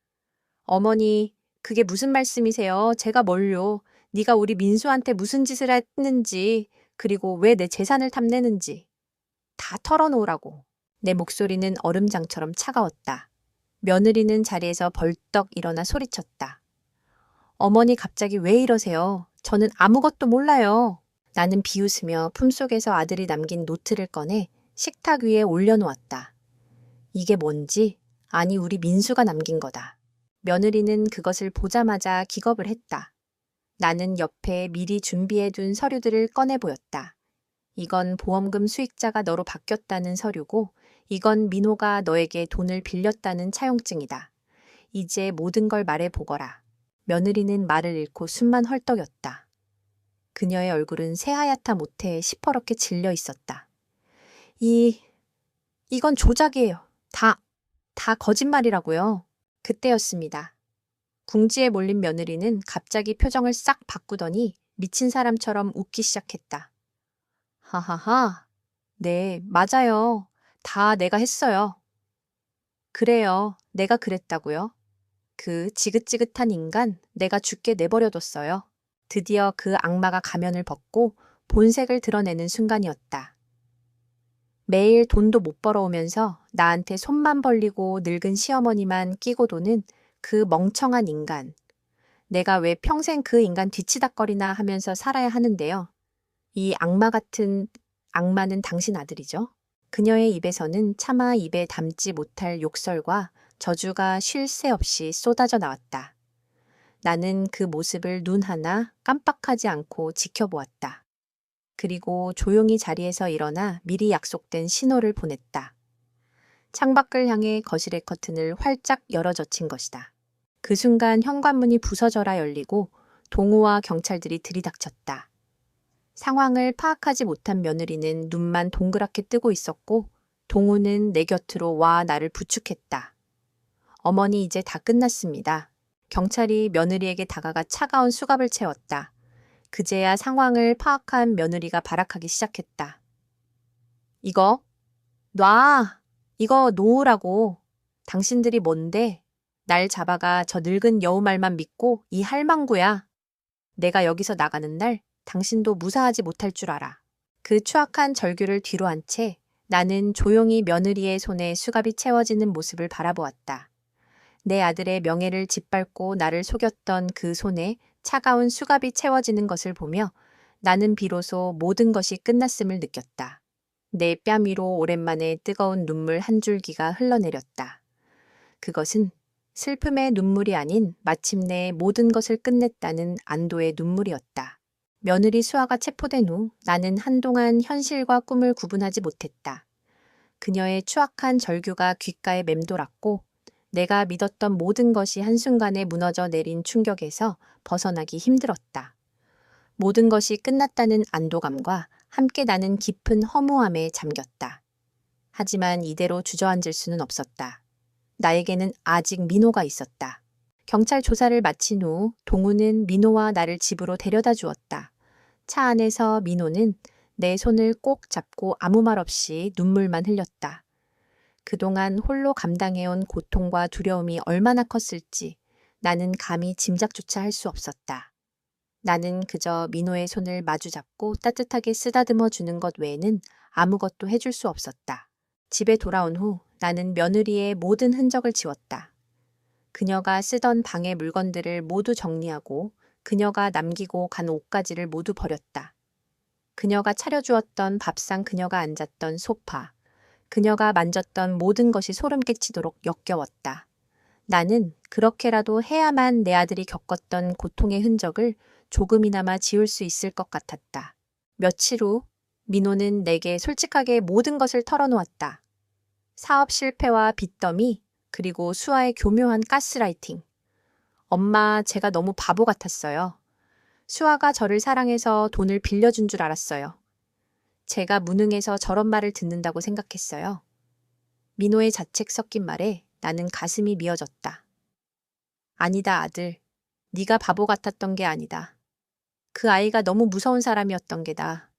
어머니, 그게 무슨 말씀이세요? 제가 뭘요? 네가 우리 민수한테 무슨 짓을 했는지, 그리고 왜 내 재산을 탐내는지. 다 털어놓으라고. 내 목소리는 얼음장처럼 차가웠다. 며느리는 자리에서 벌떡 일어나 소리쳤다. 어머니 갑자기 왜 이러세요? 저는 아무것도 몰라요. 나는 비웃으며 품속에서 아들이 남긴 노트를 꺼내 식탁 위에 올려놓았다. 이게 뭔지? 아니, 우리 민수가 남긴 거다. 며느리는 그것을 보자마자 기겁을 했다. 나는 옆에 미리 준비해둔 서류들을 꺼내 보였다. 이건 보험금 수익자가 너로 바뀌었다는 서류고, 이건 민호가 너에게 돈을 빌렸다는 차용증이다. 이제 모든 걸 말해보거라. 며느리는 말을 잃고 숨만 헐떡였다. 그녀의 얼굴은 새하얗다 못해 시퍼렇게 질려 있었다. 이건 조작이에요. 다 거짓말이라고요. 그때였습니다. 궁지에 몰린 며느리는 갑자기 표정을 싹 바꾸더니 미친 사람처럼 웃기 시작했다. 하하하. 네, 맞아요. 다 내가 했어요. 그래요. 내가 그랬다고요. 그 지긋지긋한 인간 내가 죽게 내버려뒀어요. 드디어 그 악마가 가면을 벗고 본색을 드러내는 순간이었다. 매일 돈도 못 벌어오면서 나한테 손만 벌리고 늙은 시어머니만 끼고 도는 그 멍청한 인간. 내가 왜 평생 그 인간 뒤치다꺼리나 하면서 살아야 하는데요. 이 악마 같은 악마는 당신 아들이죠. 그녀의 입에서는 차마 입에 담지 못할 욕설과 저주가 쉴 새 없이 쏟아져 나왔다. 나는 그 모습을 눈 하나 깜빡하지 않고 지켜보았다. 그리고 조용히 자리에서 일어나 미리 약속된 신호를 보냈다. 창밖을 향해 거실의 커튼을 활짝 열어젖힌 것이다. 그 순간 현관문이 부서져라 열리고 동우와 경찰들이 들이닥쳤다. 상황을 파악하지 못한 며느리는 눈만 동그랗게 뜨고 있었고 동우는 내 곁으로 와 나를 부축했다. 어머니 이제 다 끝났습니다. 경찰이 며느리에게 다가가 차가운 수갑을 채웠다. 그제야 상황을 파악한 며느리가 발악하기 시작했다. 이거 놔! 이거 놓으라고. 당신들이 뭔데? 날 잡아가 저 늙은 여우 말만 믿고 이 할망구야. 내가 여기서 나가는 날 당신도 무사하지 못할 줄 알아. 그 추악한 절규를 뒤로 한 채 나는 조용히 며느리의 손에 수갑이 채워지는 모습을 바라보았다. 내 아들의 명예를 짓밟고 나를 속였던 그 손에 차가운 수갑이 채워지는 것을 보며 나는 비로소 모든 것이 끝났음을 느꼈다. 내 뺨 위로 오랜만에 뜨거운 눈물 한 줄기가 흘러내렸다. 그것은 슬픔의 눈물이 아닌 마침내 모든 것을 끝냈다는 안도의 눈물이었다. 며느리 수아가 체포된 후 나는 한동안 현실과 꿈을 구분하지 못했다. 그녀의 추악한 절규가 귓가에 맴돌았고 내가 믿었던 모든 것이 한순간에 무너져 내린 충격에서 벗어나기 힘들었다. 모든 것이 끝났다는 안도감과 함께 나는 깊은 허무함에 잠겼다. 하지만 이대로 주저앉을 수는 없었다. 나에게는 아직 민호가 있었다. 경찰 조사를 마친 후 동우는 민호와 나를 집으로 데려다 주었다. 차 안에서 민호는 내 손을 꼭 잡고 아무 말 없이 눈물만 흘렸다. 그동안 홀로 감당해온 고통과 두려움이 얼마나 컸을지 나는 감히 짐작조차 할 수 없었다. 나는 그저 민호의 손을 마주잡고 따뜻하게 쓰다듬어 주는 것 외에는 아무것도 해줄 수 없었다. 집에 돌아온 후 나는 며느리의 모든 흔적을 지웠다. 그녀가 쓰던 방의 물건들을 모두 정리하고 그녀가 남기고 간 옷가지를 모두 버렸다. 그녀가 차려주었던 밥상, 그녀가 앉았던 소파, 그녀가 만졌던 모든 것이 소름 끼치도록 역겨웠다. 나는 그렇게라도 해야만 내 아들이 겪었던 고통의 흔적을 조금이나마 지울 수 있을 것 같았다. 며칠 후 민호는 내게 솔직하게 모든 것을 털어놓았다. 사업 실패와 빚더미, 그리고 수아의 교묘한 가스라이팅. 엄마, 제가 너무 바보 같았어요. 수아가 저를 사랑해서 돈을 빌려준 줄 알았어요. 제가 무능해서 저런 말을 듣는다고 생각했어요. 민호의 자책 섞인 말에 나는 가슴이 미어졌다. 아니다, 아들. 네가 바보 같았던 게 아니다. 그 아이가 너무 무서운 사람이었던 게다.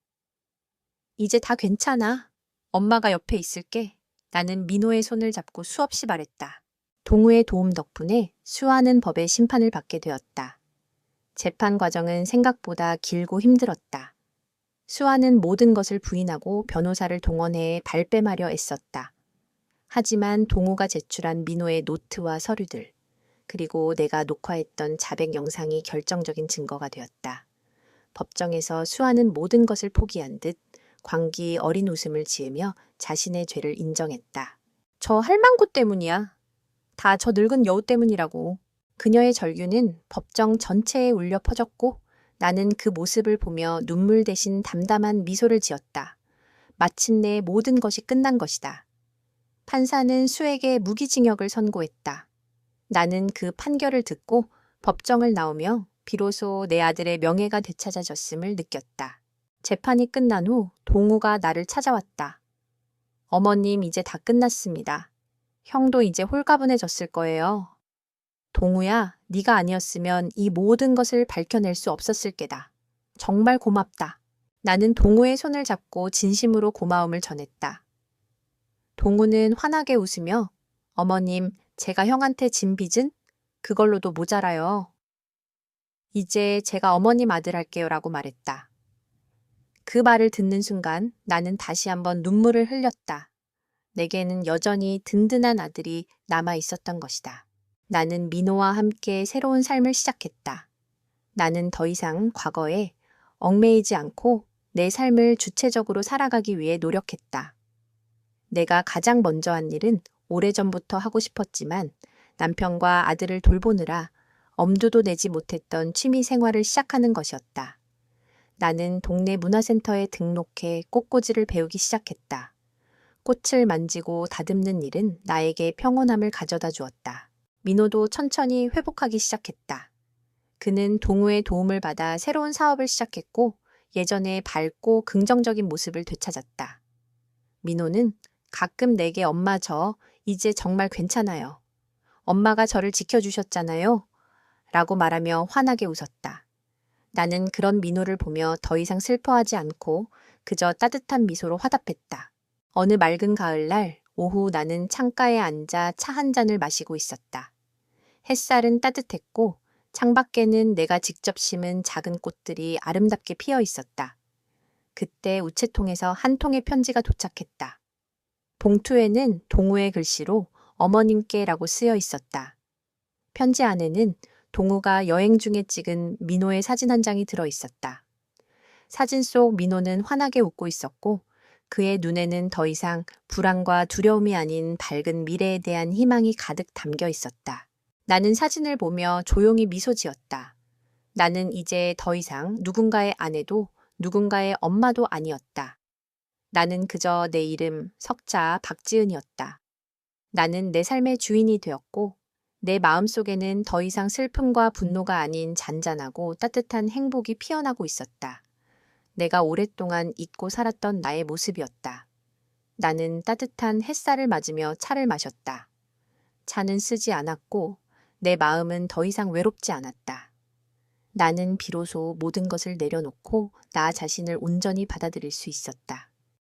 이제 다 괜찮아. 엄마가 옆에 있을게. 나는 민호의 손을 잡고 수없이 말했다. 동우의 도움 덕분에 수아는 법의 심판을 받게 되었다. 재판 과정은 생각보다 길고 힘들었다. 수아는 모든 것을 부인하고 변호사를 동원해 발뺌하려 애썼다. 하지만 동우가 제출한 민호의 노트와 서류들, 그리고 내가 녹화했던 자백 영상이 결정적인 증거가 되었다. 법정에서 수아는 모든 것을 포기한 듯 광기 어린 웃음을 지으며 자신의 죄를 인정했다. 저 할망구 때문이야. 다 저 늙은 여우 때문이라고. 그녀의 절규는 법정 전체에 울려 퍼졌고 나는 그 모습을 보며 눈물 대신 담담한 미소를 지었다. 마침내 모든 것이 끝난 것이다. 판사는 수에게 무기징역을 선고했다. 나는 그 판결을 듣고 법정을 나오며 비로소 내 아들의 명예가 되찾아졌음을 느꼈다. 재판이 끝난 후 동우가 나를 찾아왔다. 어머님, 이제 다 끝났습니다. 형도 이제 홀가분해졌을 거예요. 동우야, 네가 아니었으면 이 모든 것을 밝혀낼 수 없었을 게다. 정말 고맙다. 나는 동우의 손을 잡고 진심으로 고마움을 전했다. 동우는 환하게 웃으며 어머님, 제가 형한테 진 빚은 그걸로도 모자라요. 이제 제가 어머님 아들 할게요 라고 말했다. 그 말을 듣는 순간 나는 다시 한번 눈물을 흘렸다. 내게는 여전히 든든한 아들이 남아 있었던 것이다. 나는 민호와 함께 새로운 삶을 시작했다. 나는 더 이상 과거에 얽매이지 않고 내 삶을 주체적으로 살아가기 위해 노력했다. 내가 가장 먼저 한 일은 오래전부터 하고 싶었지만 남편과 아들을 돌보느라 엄두도 내지 못했던 취미 생활을 시작하는 것이었다. 나는 동네 문화센터에 등록해 꽃꽂이를 배우기 시작했다. 꽃을 만지고 다듬는 일은 나에게 평온함을 가져다 주었다. 민호도 천천히 회복하기 시작했다. 그는 동우의 도움을 받아 새로운 사업을 시작했고 예전의 밝고 긍정적인 모습을 되찾았다. 민호는 가끔 내게 엄마 이제 정말 괜찮아요. 엄마가 저를 지켜주셨잖아요. 라고 말하며 환하게 웃었다. 나는 그런 민호를 보며 더 이상 슬퍼하지 않고 그저 따뜻한 미소로 화답했다. 어느 맑은 가을날 오후 나는 창가에 앉아 차 한 잔을 마시고 있었다. 햇살은 따뜻했고 창밖에는 내가 직접 심은 작은 꽃들이 아름답게 피어 있었다. 그때 우체통에서 한 통의 편지가 도착했다. 봉투에는 동우의 글씨로 어머님께라고 쓰여 있었다. 편지 안에는 동우가 여행 중에 찍은 민호의 사진 한 장이 들어 있었다. 사진 속 민호는 환하게 웃고 있었고 그의 눈에는 더 이상 불안과 두려움이 아닌 밝은 미래에 대한 희망이 가득 담겨 있었다. 나는 사진을 보며 조용히 미소 지었다. 나는 이제 더 이상 누군가의 아내도 누군가의 엄마도 아니었다. 나는 그저 내 이름 석자 박지은이었다. 나는 내 삶의 주인이 되었고 내 마음속에는 더 이상 슬픔과 분노가 아닌 잔잔하고 따뜻한 행복이 피어나고 있었다. 내가 오랫동안 잊고 살았던 나의 모습이었다. 나는 따뜻한 햇살을 맞으며 차를 마셨다. 차는 쓰지 않았고 내 마음은 더 이상 외롭지 않았다. 나는 비로소 모든 것을 내려놓고 나 자신을 온전히 받아들일 수 있었다.